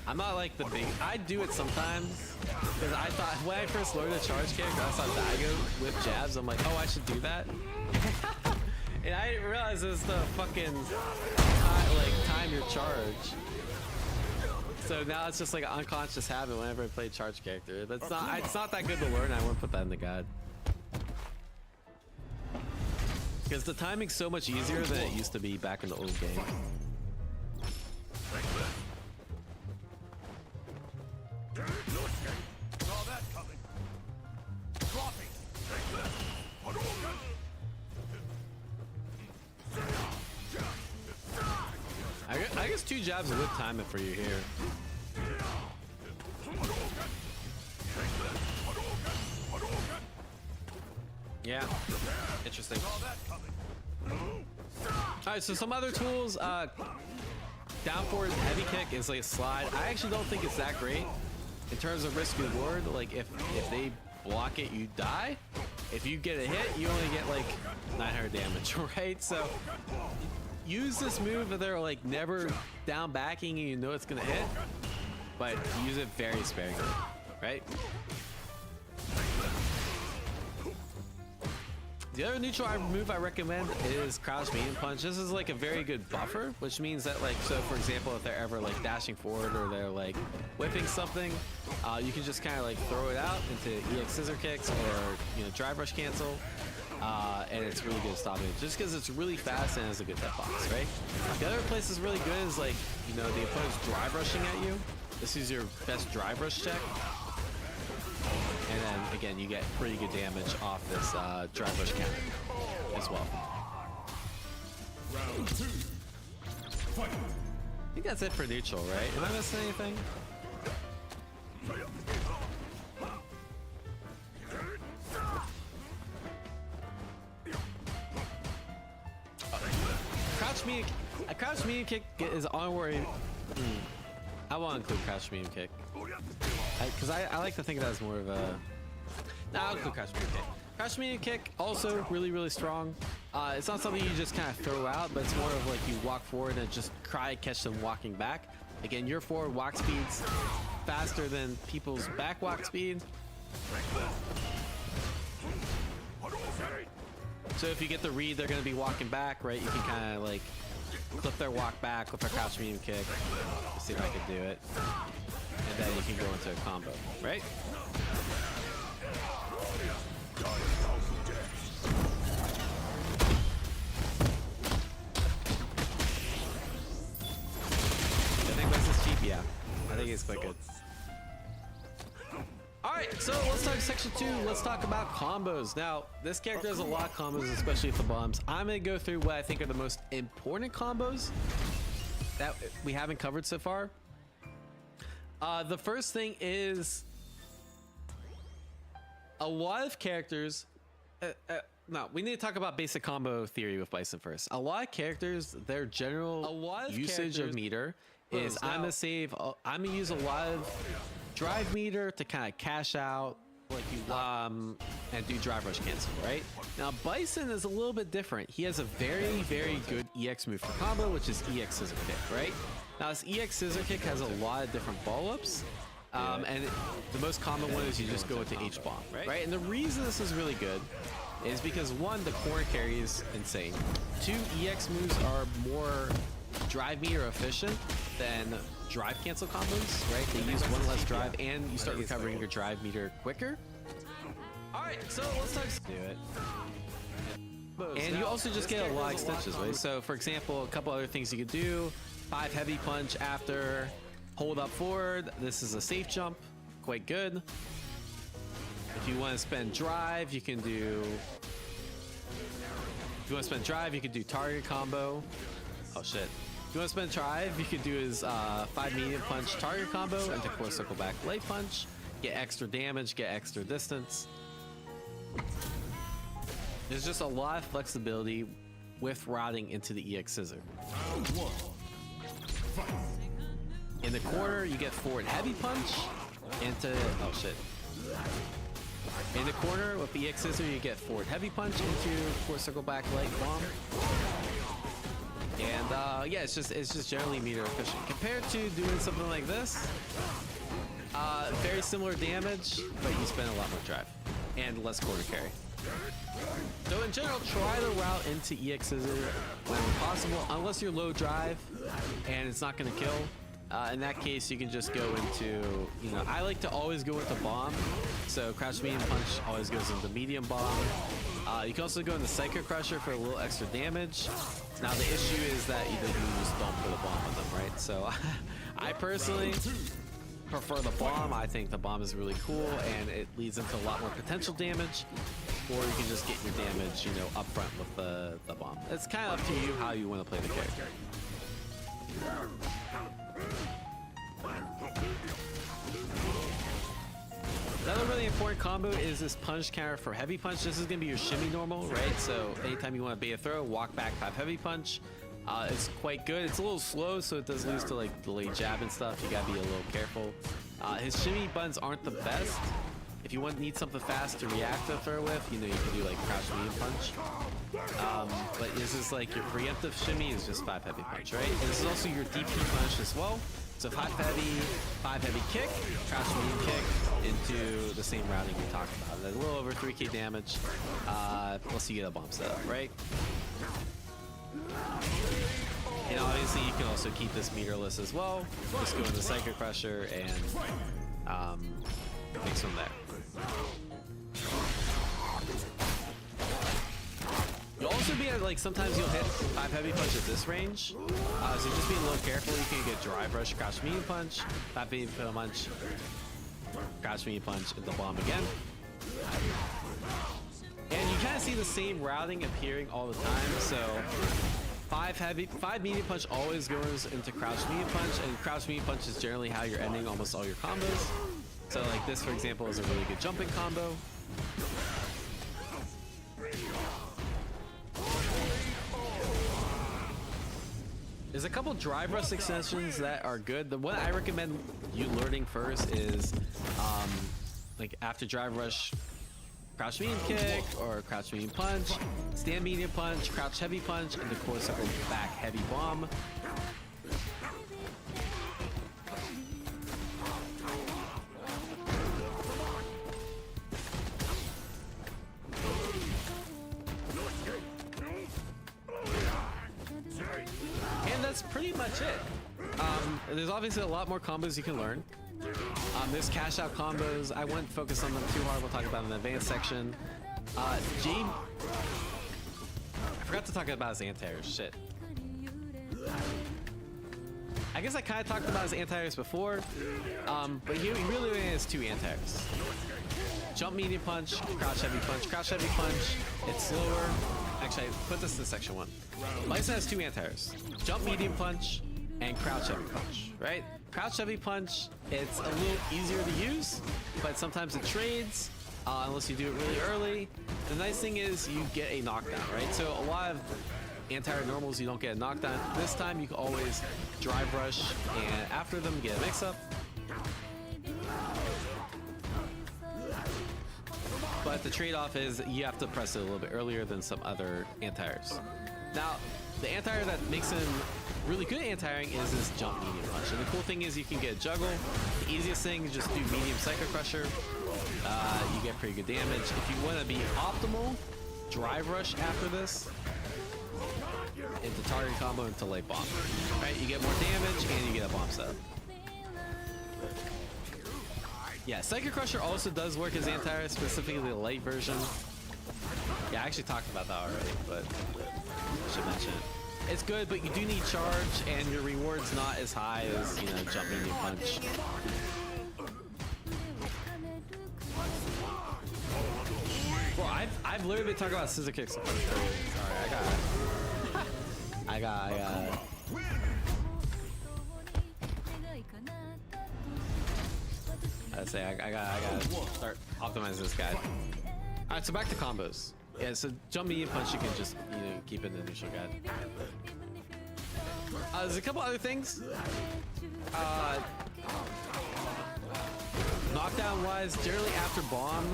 I'm not like the big. I do it sometimes because I thought when I first learned a charge kick, I saw Daigo with jabs. I'm like, oh, I should do that. And I didn't realize it was the fucking time your charge. So now it's just like an unconscious habit whenever I play charge character. It's not that good to learn. I wouldn't put that in the guide. Because the timing's so much easier than it used to be back in the old game. I guess 2 jabs would time it for you here. Yeah, interesting. Alright, so some other tools, down forward heavy kick is like a slide. I actually don't think it's that great in terms of risk reward. Like if they block it, you die. If you get a hit, you only get like 900 damage, right? So use this move if they're like never down backing and you know it's gonna hit, but use it very sparingly, right? The other neutral move I recommend is crouch medium punch. This is like a very good buffer, which means that so for example, if they're ever like dashing forward or they're like whipping something, you can just kind of like throw it out into EX scissor kicks or drive rush cancel. And it's really good at stopping it just because it's really fast and has a good hitbox, right? The other place is really good is the opponent's drive rushing at you. This is your best drive rush check. And then again, you get pretty good damage off this drive rush counter as well. Round 2. Fight. I think that's it for neutral, right? Am I missing anything? Crouch medium kick is on where I want to include crouch medium kick because I like to think of that as more of a. I'll include crouch medium kick. Crouch medium kick also really strong. It's not something you just kind of throw out, but it's more of like you walk forward and just catch them walking back. Again, your forward walk speed's faster than people's back walk speed. So if you get the read, they're going to be walking back, right? You can kind of like clip their walk back with their crouch medium kick. Let's see if I can do it. And then you can go into a combo, right? I think this is cheap, yeah. I think it's quite good. Alright, so let's talk section 2. Let's talk about combos. Now, this character has a lot of combos, especially with the bombs. I'm going to go through what I think are the most important combos that we haven't covered so far. The first thing is a lot of characters. No, we need to talk about basic combo theory with Bison first. A lot of characters, their general usage of meter is I'm gonna use a lot of drive meter to kind of cash out, like and do drive rush cancel, right? Now Bison is a little bit different. He has a very, very good EX move for combo, which is EX Scissor Kick, right? Now this EX Scissor Kick has a lot of different follow-ups. The most common one is you just go into H-bomb, right? And the reason this is really good is because one, the corner carry is insane. Two, EX moves are more drive meter efficient than drive cancel combos, right? They use one less drive and you start recovering your drive meter quicker. All right, so let's do it. And you also just get a lot of extensions, right? So for example, a couple other things you could do: 5 heavy punch after hold up forward. This is a safe jump, quite good. If you want to spend drive, you can do. If you want to spend drive, you can do target combo. Oh shit. If you want to spend drive, you can do his 5 medium punch target combo into core circle back light punch. Get extra damage, get extra distance. There's just a lot of flexibility with routing into the EX Scissor. In the corner, you get forward heavy punch into. Oh shit. In the corner with the EX Scissor, you get forward heavy punch into core circle back light bomb. And yeah, it's just generally meter efficient compared to doing something like this. Very similar damage, but you spend a lot more drive and less corner carry. So in general, try to route into EX Scissor when possible, unless you're low drive and it's not going to kill. In that case, you can just go into, I like to always go with the bomb. So crouch medium punch always goes into medium bomb. You can also go into Psychic Crusher for a little extra damage. Now the issue is that you just don't put a bomb on them, right? So I personally prefer the bomb. I think the bomb is really cool and it leads into a lot more potential damage. Or you can just get your damage, up front with the bomb. It's kind of up to you how you want to play the character. Another really important combo is this punch counter for heavy punch. This is going to be your shimmy normal, right? So anytime you want to bait a throw, walk back 5 heavy punch. It's quite good. It's a little slow, so it does lose to like delayed jab and stuff. You gotta be a little careful. His shimmy buttons aren't the best. If you need something fast to react to throw with, you can do like crouch medium punch. But this is like your preemptive shimmy is just 5 heavy punch, right? And this is also your DP punch as well. So 5 heavy kick, crouch medium kick into the same routing we talked about. A little over 3k damage, plus you get a bomb setup, right? And obviously you can also keep this meterless as well. Just go into Psychic Crusher and mix them there. You'll also be at, like, sometimes you'll hit 5 heavy punch at this range. So just be a little careful. You can get drive rush, crouch medium punch, 5 medium punch, crouch medium punch, and the bomb again. And you kind of see the same routing appearing all the time. So 5 medium punch always goes into crouch medium punch, and crouch medium punch is generally how you're ending almost all your combos. So like this, for example, is a really good jumping combo. There's a couple drive rush extensions that are good. The one I recommend you learning first is like after drive rush, crouch medium kick or crouch medium punch, stand medium punch, crouch heavy punch, and the core circle back heavy bomb. And that's pretty much it. There's obviously a lot more combos you can learn. There's cash out combos. I wouldn't focus on them too hard. We'll talk about it in the advanced section. I forgot to talk about his anti-airs. Shit. I guess I kind of talked about his anti-airs before, but he really only has 2 anti-airs. Jump medium punch, crouch heavy punch. Crouch heavy punch, it's slower. Actually, I put this in section 1. Bison has 2 anti-airs. Jump medium punch and crouch heavy punch, right? Crouch Heavy Punch, it's a little easier to use, but sometimes it trades unless you do it really early. The nice thing is you get a knockdown, right? So a lot of anti-air normals, you don't get a knockdown. This time you can always Drive Rush, and after them get a mix-up. But the trade-off is you have to press it a little bit earlier than some other anti-airs. Now, the anti-air that makes him really good anti-airing is this jump medium punch. And the cool thing is you can get juggle. The easiest thing is just do medium Psycho Crusher. You get pretty good damage. If you want to be optimal, Drive Rush after this into target combo into late bomb. Right, you get more damage and you get a bomb set. Yeah, Psycho Crusher also does work as anti-air, specifically the light version. Yeah, I actually talked about that already, but I should mention it. It's good, but you do need charge, and your reward's not as high as, you know, jumping your punch. Well, I've literally been talking about scissor kicks. Sorry, I got. I'd say I gotta start optimizing this guy. All right, so back to combos. Yeah, so jump medium punch, you can just, you know, keep it in the neutral guide. There's a couple other things. Knockdown wise, generally after bomb,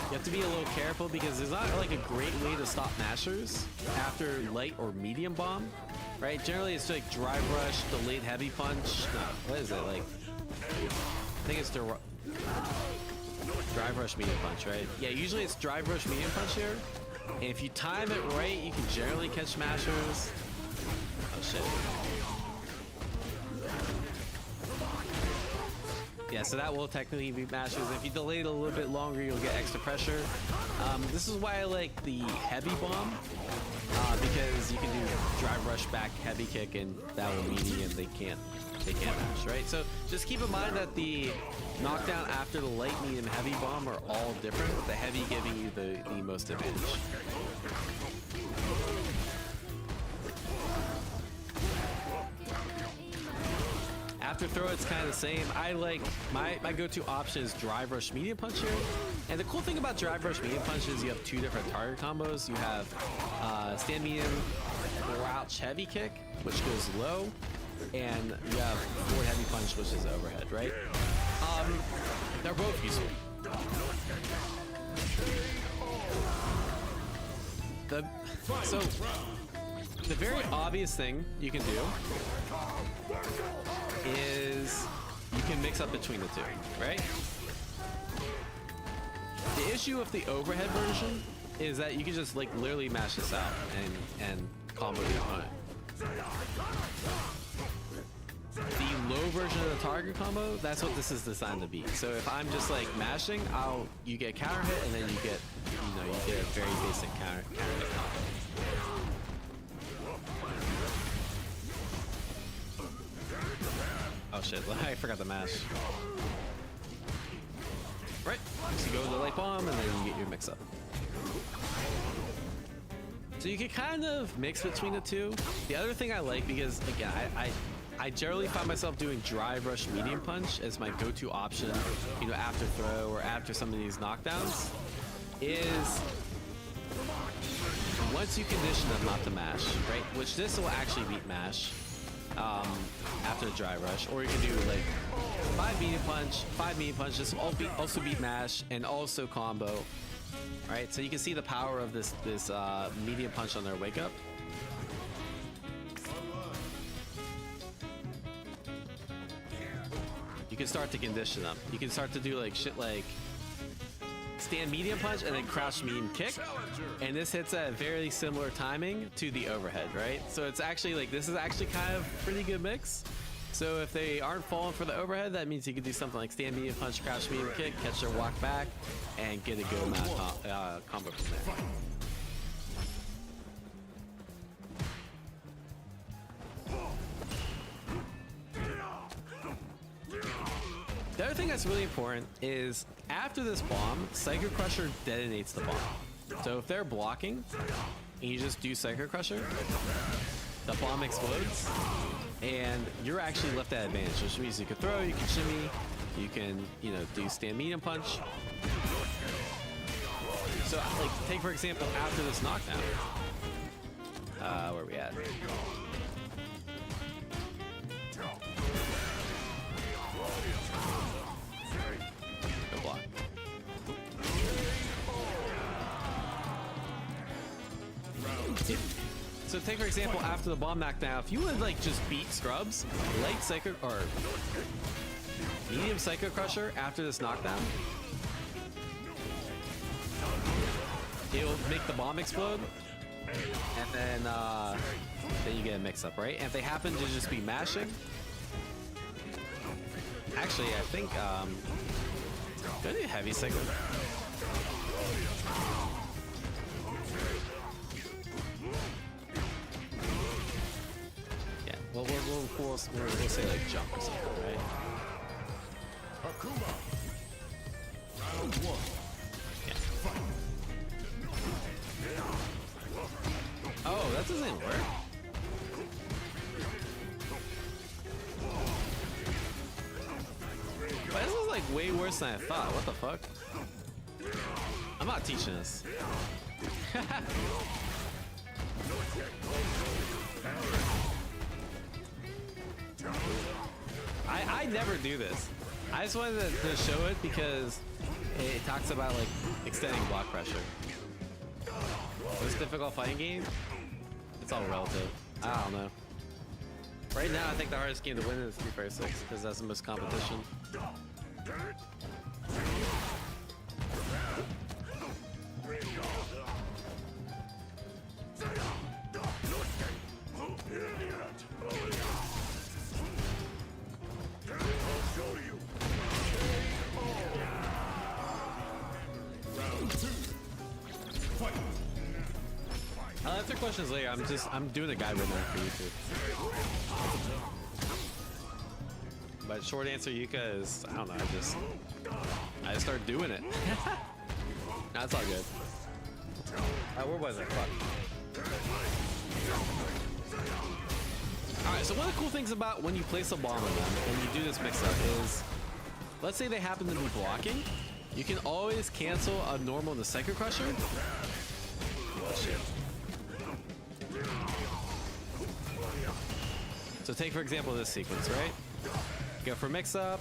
you have to be a little careful because there's not like a great way to stop mashers after light or medium bomb, right? Generally it's like Drive Rush, delayed heavy punch. No, what is it like? I think it's the Drive Rush medium punch, right? Yeah, usually it's Drive Rush medium punch here. And if you time it right, you can generally catch mashers. Oh shit. Yeah, so that will technically be mashers. If you delay it a little bit longer, you'll get extra pressure. This is why I like the heavy bomb, because you can do Drive Rush back heavy kick and that will mean and they can't mash, right? So just keep in mind that the knockdown after the light, medium, heavy bomb are all different, with the heavy giving you the most advantage. After throw, it's kind of the same. I like my go-to option is Drive Rush medium punch here. And the cool thing about Drive Rush medium punch is you have two different target combos. You have stand medium crouch heavy kick, which goes low, and you have forward heavy punch, which is overhead, right? They're both useful. So the very obvious thing you can do is you can mix up between the two, right? The issue with the overhead version is that you can just like literally mash this out and combo the opponent. The low version of the target combo, that's what this is designed to be. So if I'm just like mashing, you get counter hit and then you get a very basic counter hit combo. Oh shit, I forgot the mash. Right, so you go to the light bomb and then you get your mix up. So you can kind of mix between the two. The other thing I like, because again, I generally find myself doing Drive Rush medium punch as my go-to option, you know, after throw or after some of these knockdowns, is once you condition them not to mash, right? Which this will actually beat mash. After the Drive Rush, or you can do like 5 medium punch, this will also beat mash and also combo, right? So you can see the power of this medium punch on their wake up. You can start to condition them. You can start to do like shit like stand medium punch and then crouch medium kick, and this hits at very similar timing to the overhead, right? So it's actually like, this is actually kind of pretty good mix. So if they aren't falling for the overhead, that means you could do something like stand medium punch, crouch medium kick, catch their walk back, and get a good amount of combo from there. The other thing that's really important is after this bomb, Psycho Crusher detonates the bomb. So if they're blocking and you just do Psycho Crusher, the bomb explodes, and you're actually left at advantage, which means you can throw, you can shimmy, you can, you know, do stand medium punch. So, like, take for example, after this knockdown, where are we at? Go block. So take for example, after the bomb knockdown, if you would like just beat Scrubs, light Psycho or medium Psycho Crusher after this knockdown, it'll make the bomb explode, and then you get a mix-up, right? And if they happen to just be mashing, actually, I think go to heavy Psycho. Yeah, well, we'll say like jump or something, right? Akuma. Round 1. Oh, that doesn't work. But this is like way worse than I thought. What the fuck? I'm not teaching this. I never do this. I just wanted to show it because it talks about like extending block pressure. Most difficult fighting game? It's all relative. I don't know. Right now, I think the hardest game to win is Street Fighter 6 because that's the most competition. I'll answer questions later. I'm doing a guide right now for YouTube. But short answer, Yuka, is I don't know. I just started doing it. Nah, it's all good. Where was I? Fuck. All right. So one of the cool things about when you place a bomb on them and you do this mix-up is, let's say they happen to be blocking, you can always cancel a normal in the Psycho Crusher. Oh, shit. So take for example this sequence, right? Go for mix-up.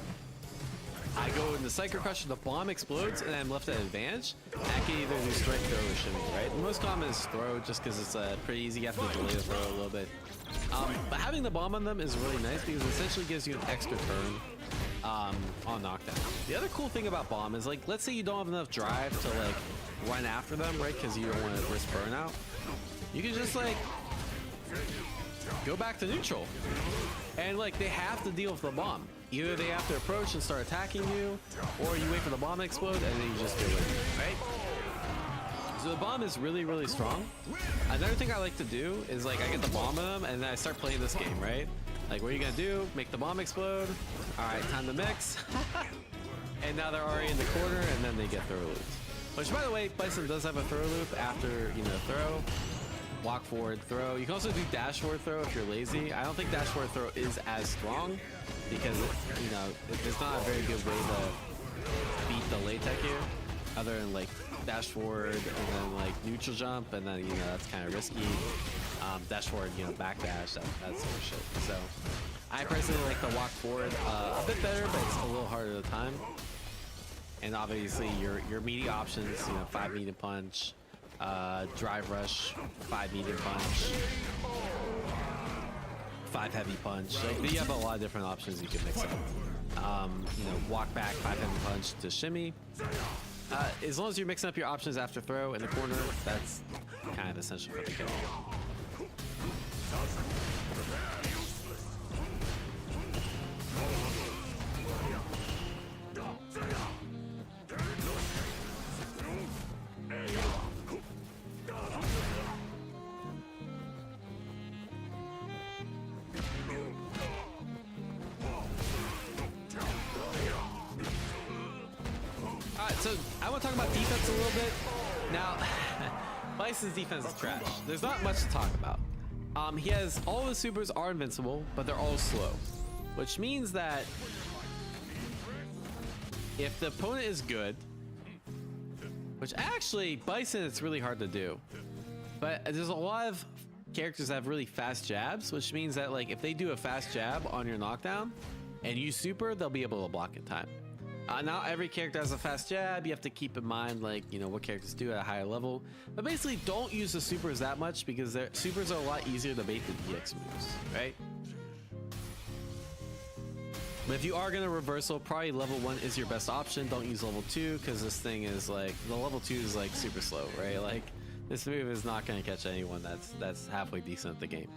I go in the Psycho Crusher, the bomb explodes, and I'm left at advantage. I can either do strike, throw, or shimmy, right? The most common is throw, just because it's pretty easy. You have to delay the throw a little bit. But having the bomb on them is really nice because it essentially gives you an extra turn on knockdown. The other cool thing about bomb is, like, let's say you don't have enough drive to like run after them, right? Because you don't want to risk burnout. You can just like go back to neutral, and like they have to deal with the bomb. Either they have to approach and start attacking you, or you wait for the bomb to explode and then you just go in, right? So the bomb is really, really strong. Another thing I like to do is like I get the bomb on them and then I start playing this game, right? Like, what are you gonna do? Make the bomb explode. All right, time to mix. And now they're already in the corner, and then they get throw loops. Which, by the way, Bison does have a throw loop after, you know, throw. Walk forward, throw. You can also do dash forward throw if you're lazy. I don't think dash forward throw is as strong because, you know, it's not a very good way to beat the late tech here, other than like dash forward and then like neutral jump, and then, you know, that's kind of risky. Dash forward, you know, back dash, that sort of shit. So I personally like the walk forward a bit better, but it's a little harder to time. And obviously your immediate options, you know, 5 medium punch, drive rush, 5 medium punch, 5 heavy punch. Like, you have a lot of different options you can mix up. You know, walk back, 5 heavy punch to shimmy. As long as you're mixing up your options after throw in the corner, that's kind of essential for the kill. Alright, so I want to talk about defense a little bit. Now, Bison's defense is trash. There's not much to talk about. He has all of his supers are invincible, but they're all slow, which means that if the opponent is good, which actually Bison it's really hard to do, but there's a lot of characters that have really fast jabs, which means that like if they do a fast jab on your knockdown and you super, they'll be able to block in time. Not every character has a fast jab. You have to keep in mind, like, you know, what characters do at a higher level. But basically, don't use the supers that much because their supers are a lot easier to bait than EX moves, right? But if you are going to reversal, probably level 1 is your best option. Don't use level 2 because this thing is like, the level 2 is like super slow, right? Like, this move is not going to catch anyone that's halfway decent at the game.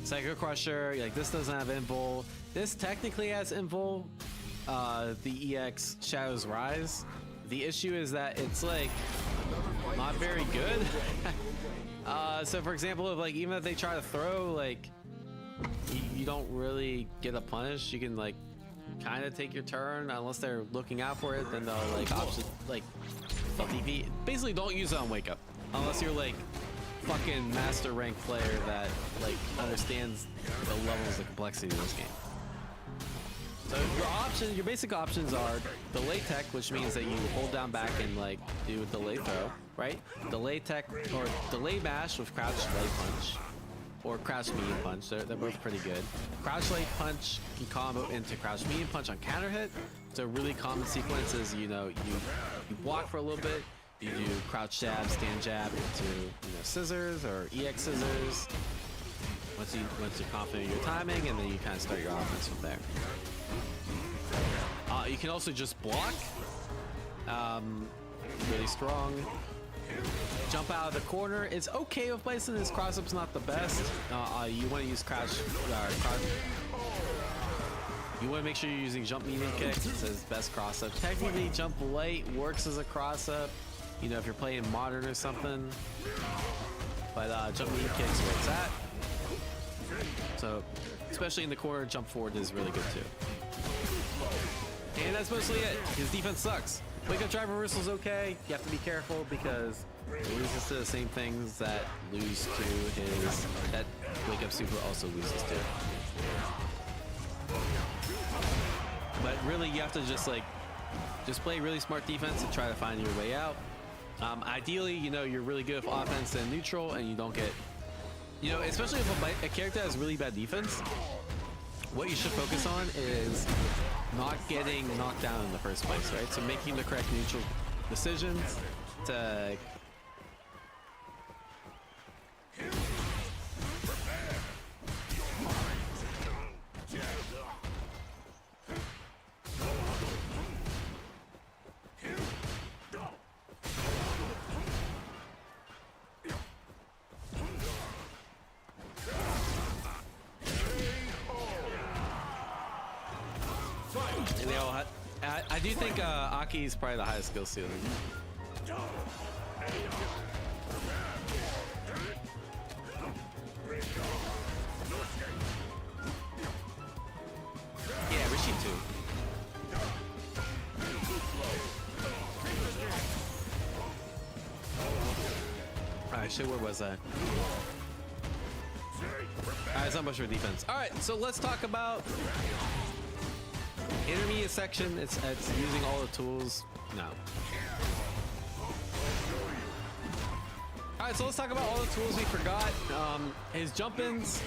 Psycho Crusher, like, this doesn't have invul. This technically has invul. The EX Shadows Rise. The issue is that it's like not very good. So for example, if like even if they try to throw, like you don't really get a punish. You can like kind of take your turn unless they're looking out for it. Then they'll like option like they'll TP. Basically, don't use it on Wake Up unless you're like fucking master rank player that like understands the levels of complexity of this game. So your basic options are delay tech, which means that you hold down back and like do a delay throw, right? Delay tech or delay mash with crouch light punch or crouch medium punch. They're both pretty good. Crouch light punch can combo into crouch medium punch on counter hit. So really common sequences, you know, you block for a little bit, you do crouch jab, stand jab into, you know, scissors or EX scissors. Once you're confident in your timing, and then you kind of start your offense from there. You can also just block, really strong. Jump out of the corner. It's okay with Bison. His cross-up's not the best. You want to use crouch. You want to make sure you're using jump medium kick. It says best cross-up. Technically, jump light works as a cross-up. You know, if you're playing modern or something. But jump medium kicks where it's at. So, especially in the corner, jump forward is really good too. And that's mostly it. His defense sucks. Wake Up Drive reversal is okay. You have to be careful because it loses to the same things that lose to his, that Wake Up Super also loses to. But really, you have to just play really smart defense and try to find your way out. Ideally, you know, you're really good with offense and neutral, and you don't get, you know, especially if a character has really bad defense, what you should focus on is not getting knocked down in the first place, right? So making the correct neutral decisions to I do think Aki is probably the highest skill ceiling. Yeah, Rishi too. Alright, shit, where was I? Alright, it's not much for defense. Alright, so let's talk about intermediate section. It's using all the tools. No. Alright, so let's talk about all the tools we forgot. His jump-ins,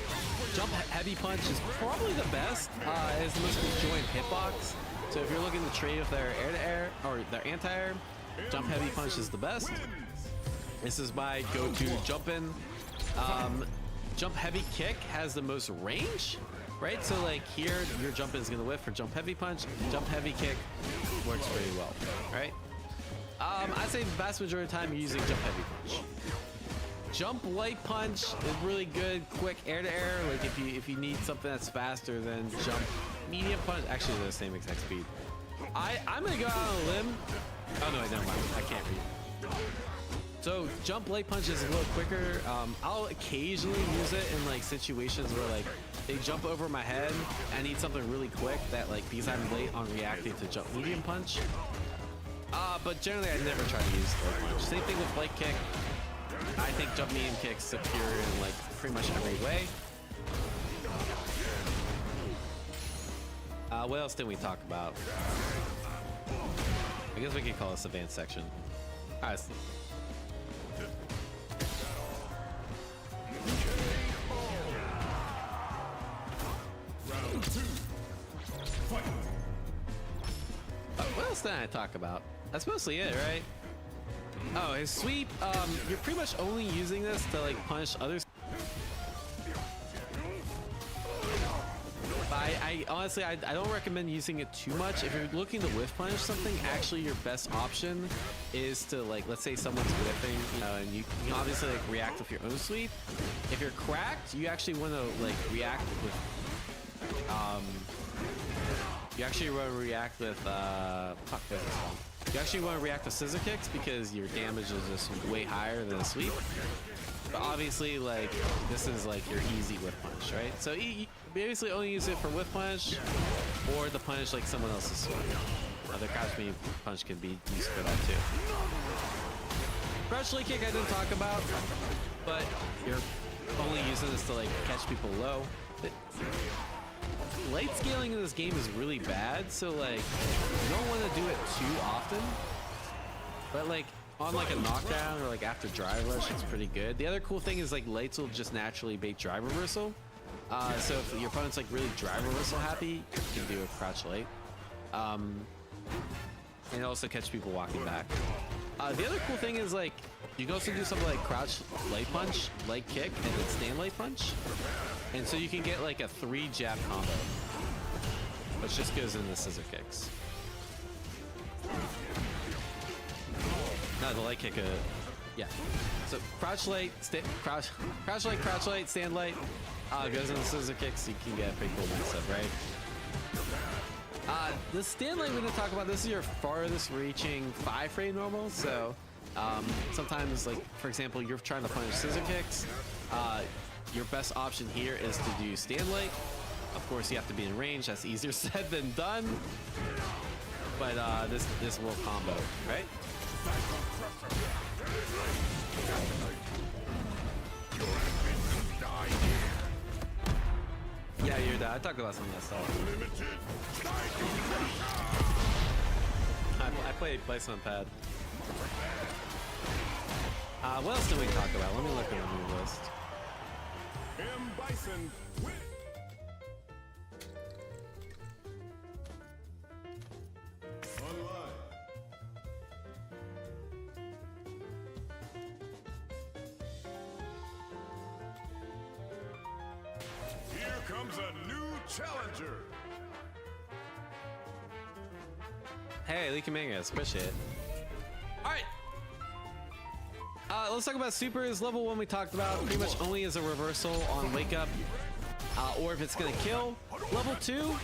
jump heavy punch is probably the best. It's the most conjoined hitbox. So if you're looking to trade with their air-to-air or their anti-air, jump heavy punch is the best. This is my go-to jump-in. Jump heavy kick has the most range. Right, so like here, your jump is gonna whiff for jump heavy punch. Jump heavy kick works pretty well, right? I'd say the vast majority of the time you're using jump heavy punch. Jump light punch is really good, quick air to air. Like if you need something that's faster than jump medium punch. Actually, they're the same exact speed. I'm gonna go out on a limb. Oh no, never mind. I can't read. So jump light punch is a little quicker. I'll occasionally use it in like situations where like they jump over my head. I need something really quick that like because I'm late on reacting to jump medium punch. But generally I never try to use light punch. Same thing with light kick. I think jump medium kicks superior in like pretty much every way. What else did we talk about? I guess we could call this advanced section. All right. Round 2. Fight. What else did I talk about? That's mostly it, right? Oh, his sweep. You're pretty much only using this to like punish others. But I honestly, I don't recommend using it too much. If you're looking to whiff punish something, actually your best option is to like, let's say someone's whiffing, you know, and you can obviously like react with your own sweep. If you're cracked, you actually want to like react with, you actually want to react with, you actually want to react with scissor kicks because your damage is just way higher than a sweep. But obviously, like, this is like your easy whiff punch, right? So you basically only use it for whiff punch or to punish like someone else's sweep. The crouch medium punch can be used for that too. Crouch leg kick I didn't talk about, but you're only using this to like catch people low. But light scaling in this game is really bad, so like you don't want to do it too often. But like on like a knockdown or like after drive rush, it's pretty good. The other cool thing is like lights will just naturally bait drive reversal. So if your opponent's like really drive reversal happy, you can do a crouch light. And also catch people walking back. The other cool thing is like you can also do something like crouch light punch, light kick, and then stand light punch. And so you can get like a 3 jab combo, which just goes into scissor kicks. No, the light kick, yeah. So crouch light, crouch light, stand light, goes into scissor kicks. You can get a pretty cool mix up, right? The stand light we're gonna talk about, this is your farthest reaching 5-frame normal. So sometimes, like for example, you're trying to punish scissor kicks. Your best option here is to do stand light. Of course, you have to be in range. That's easier said than done. But this will combo, right? Yeah, you're dead. I talked about some of that stuff. I played Bison Pad. What else did we talk about? Let me look at the new list. M. Bison win. Online. Here comes a new challenger. Hey, Leaky Mangas, appreciate it. Alright. Let's talk about supers. Level 1 we talked about pretty much only as a reversal on wake up, or if it's gonna kill. Level 2, you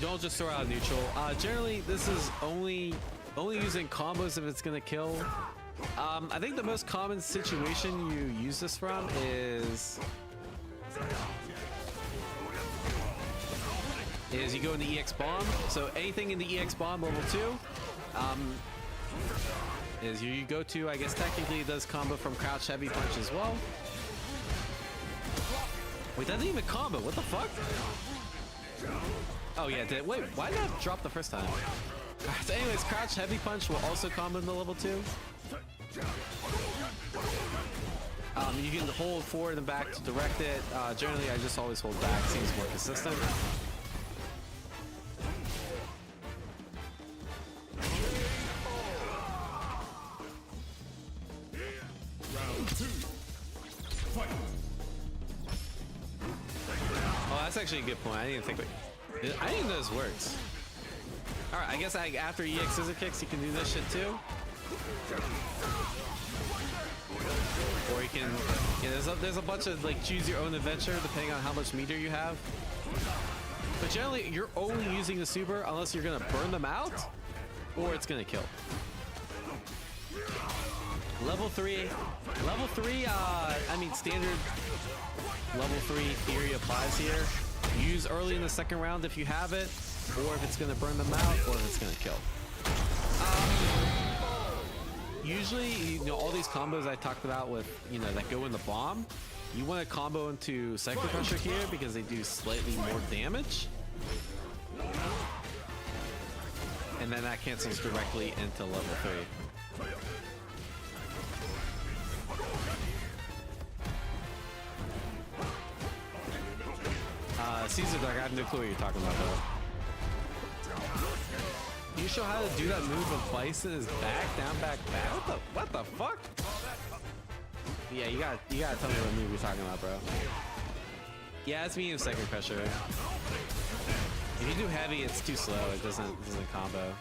don't just throw out neutral. Generally, this is only using combos if it's gonna kill. I think the most common situation you use this from is you go in the EX bomb. So anything in the EX bomb level 2 is you go to, I guess technically it does combo from crouch heavy punch as well. Wait, that didn't even combo. What the fuck? Oh yeah, wait, why did that drop the first time? So anyways, crouch heavy punch will also combo in the level 2. You can hold forward and back to direct it. Generally, I just always hold back. Seems more consistent. Round 2. Fight. Oh, that's actually a good point. I didn't think. I didn't know this works. All right, I guess after EX scissor kicks, you can do this shit too. Or you can, yeah, there's a bunch of like choose your own adventure depending on how much meter you have. But generally, you're only using the super unless you're gonna burn them out, or it's gonna kill. Level 3, I mean standard level 3 theory applies here. Use early in the second round if you have it, or if it's gonna burn them out, or if it's gonna kill. usually, you know, all these combos I talked about with, you know, that go in the bomb, you want to combo into Psycho Crusher here because they do slightly more damage. And then that cancels directly into level 3. Caesar Dark, I have no clue what you're talking about though. You show how to do that move with Bison is back, down, back, back. What the fuck? Yeah, you gotta tell me what move you're talking about, bro. Yeah, it's medium Psycho Crusher. If you do heavy, it's too slow. It doesn't combo.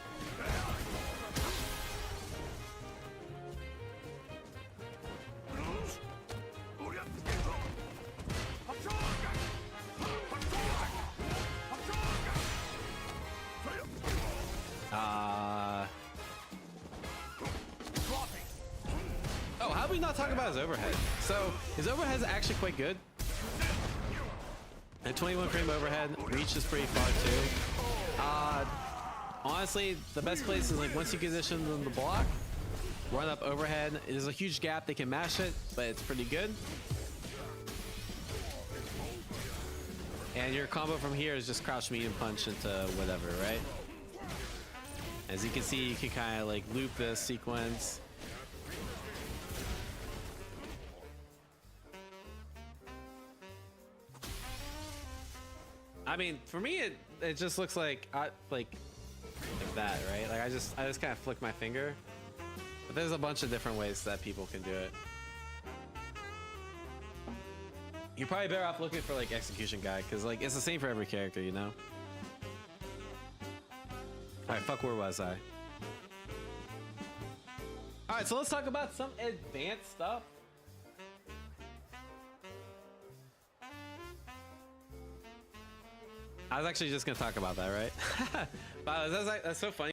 Oh, how did we not talk about his overhead? So his overhead is actually quite good. And 21 frame overhead, reach is pretty far too. Honestly, the best place is like once you position them to block, run up overhead. There's a huge gap, they can mash it, but it's pretty good. And your combo from here is just crouch medium punch into whatever, right? As you can see, you can kind of like loop this sequence. I mean, for me, it just looks like like that, right? Like I just kind of flick my finger. But there's a bunch of different ways that people can do it. You're probably better off looking for like execution guide, because like it's the same for every character, you know? Alright, fuck, where was I? Alright, so let's talk about some advanced stuff. I was actually just gonna talk about that, right? Wow, that's so funny.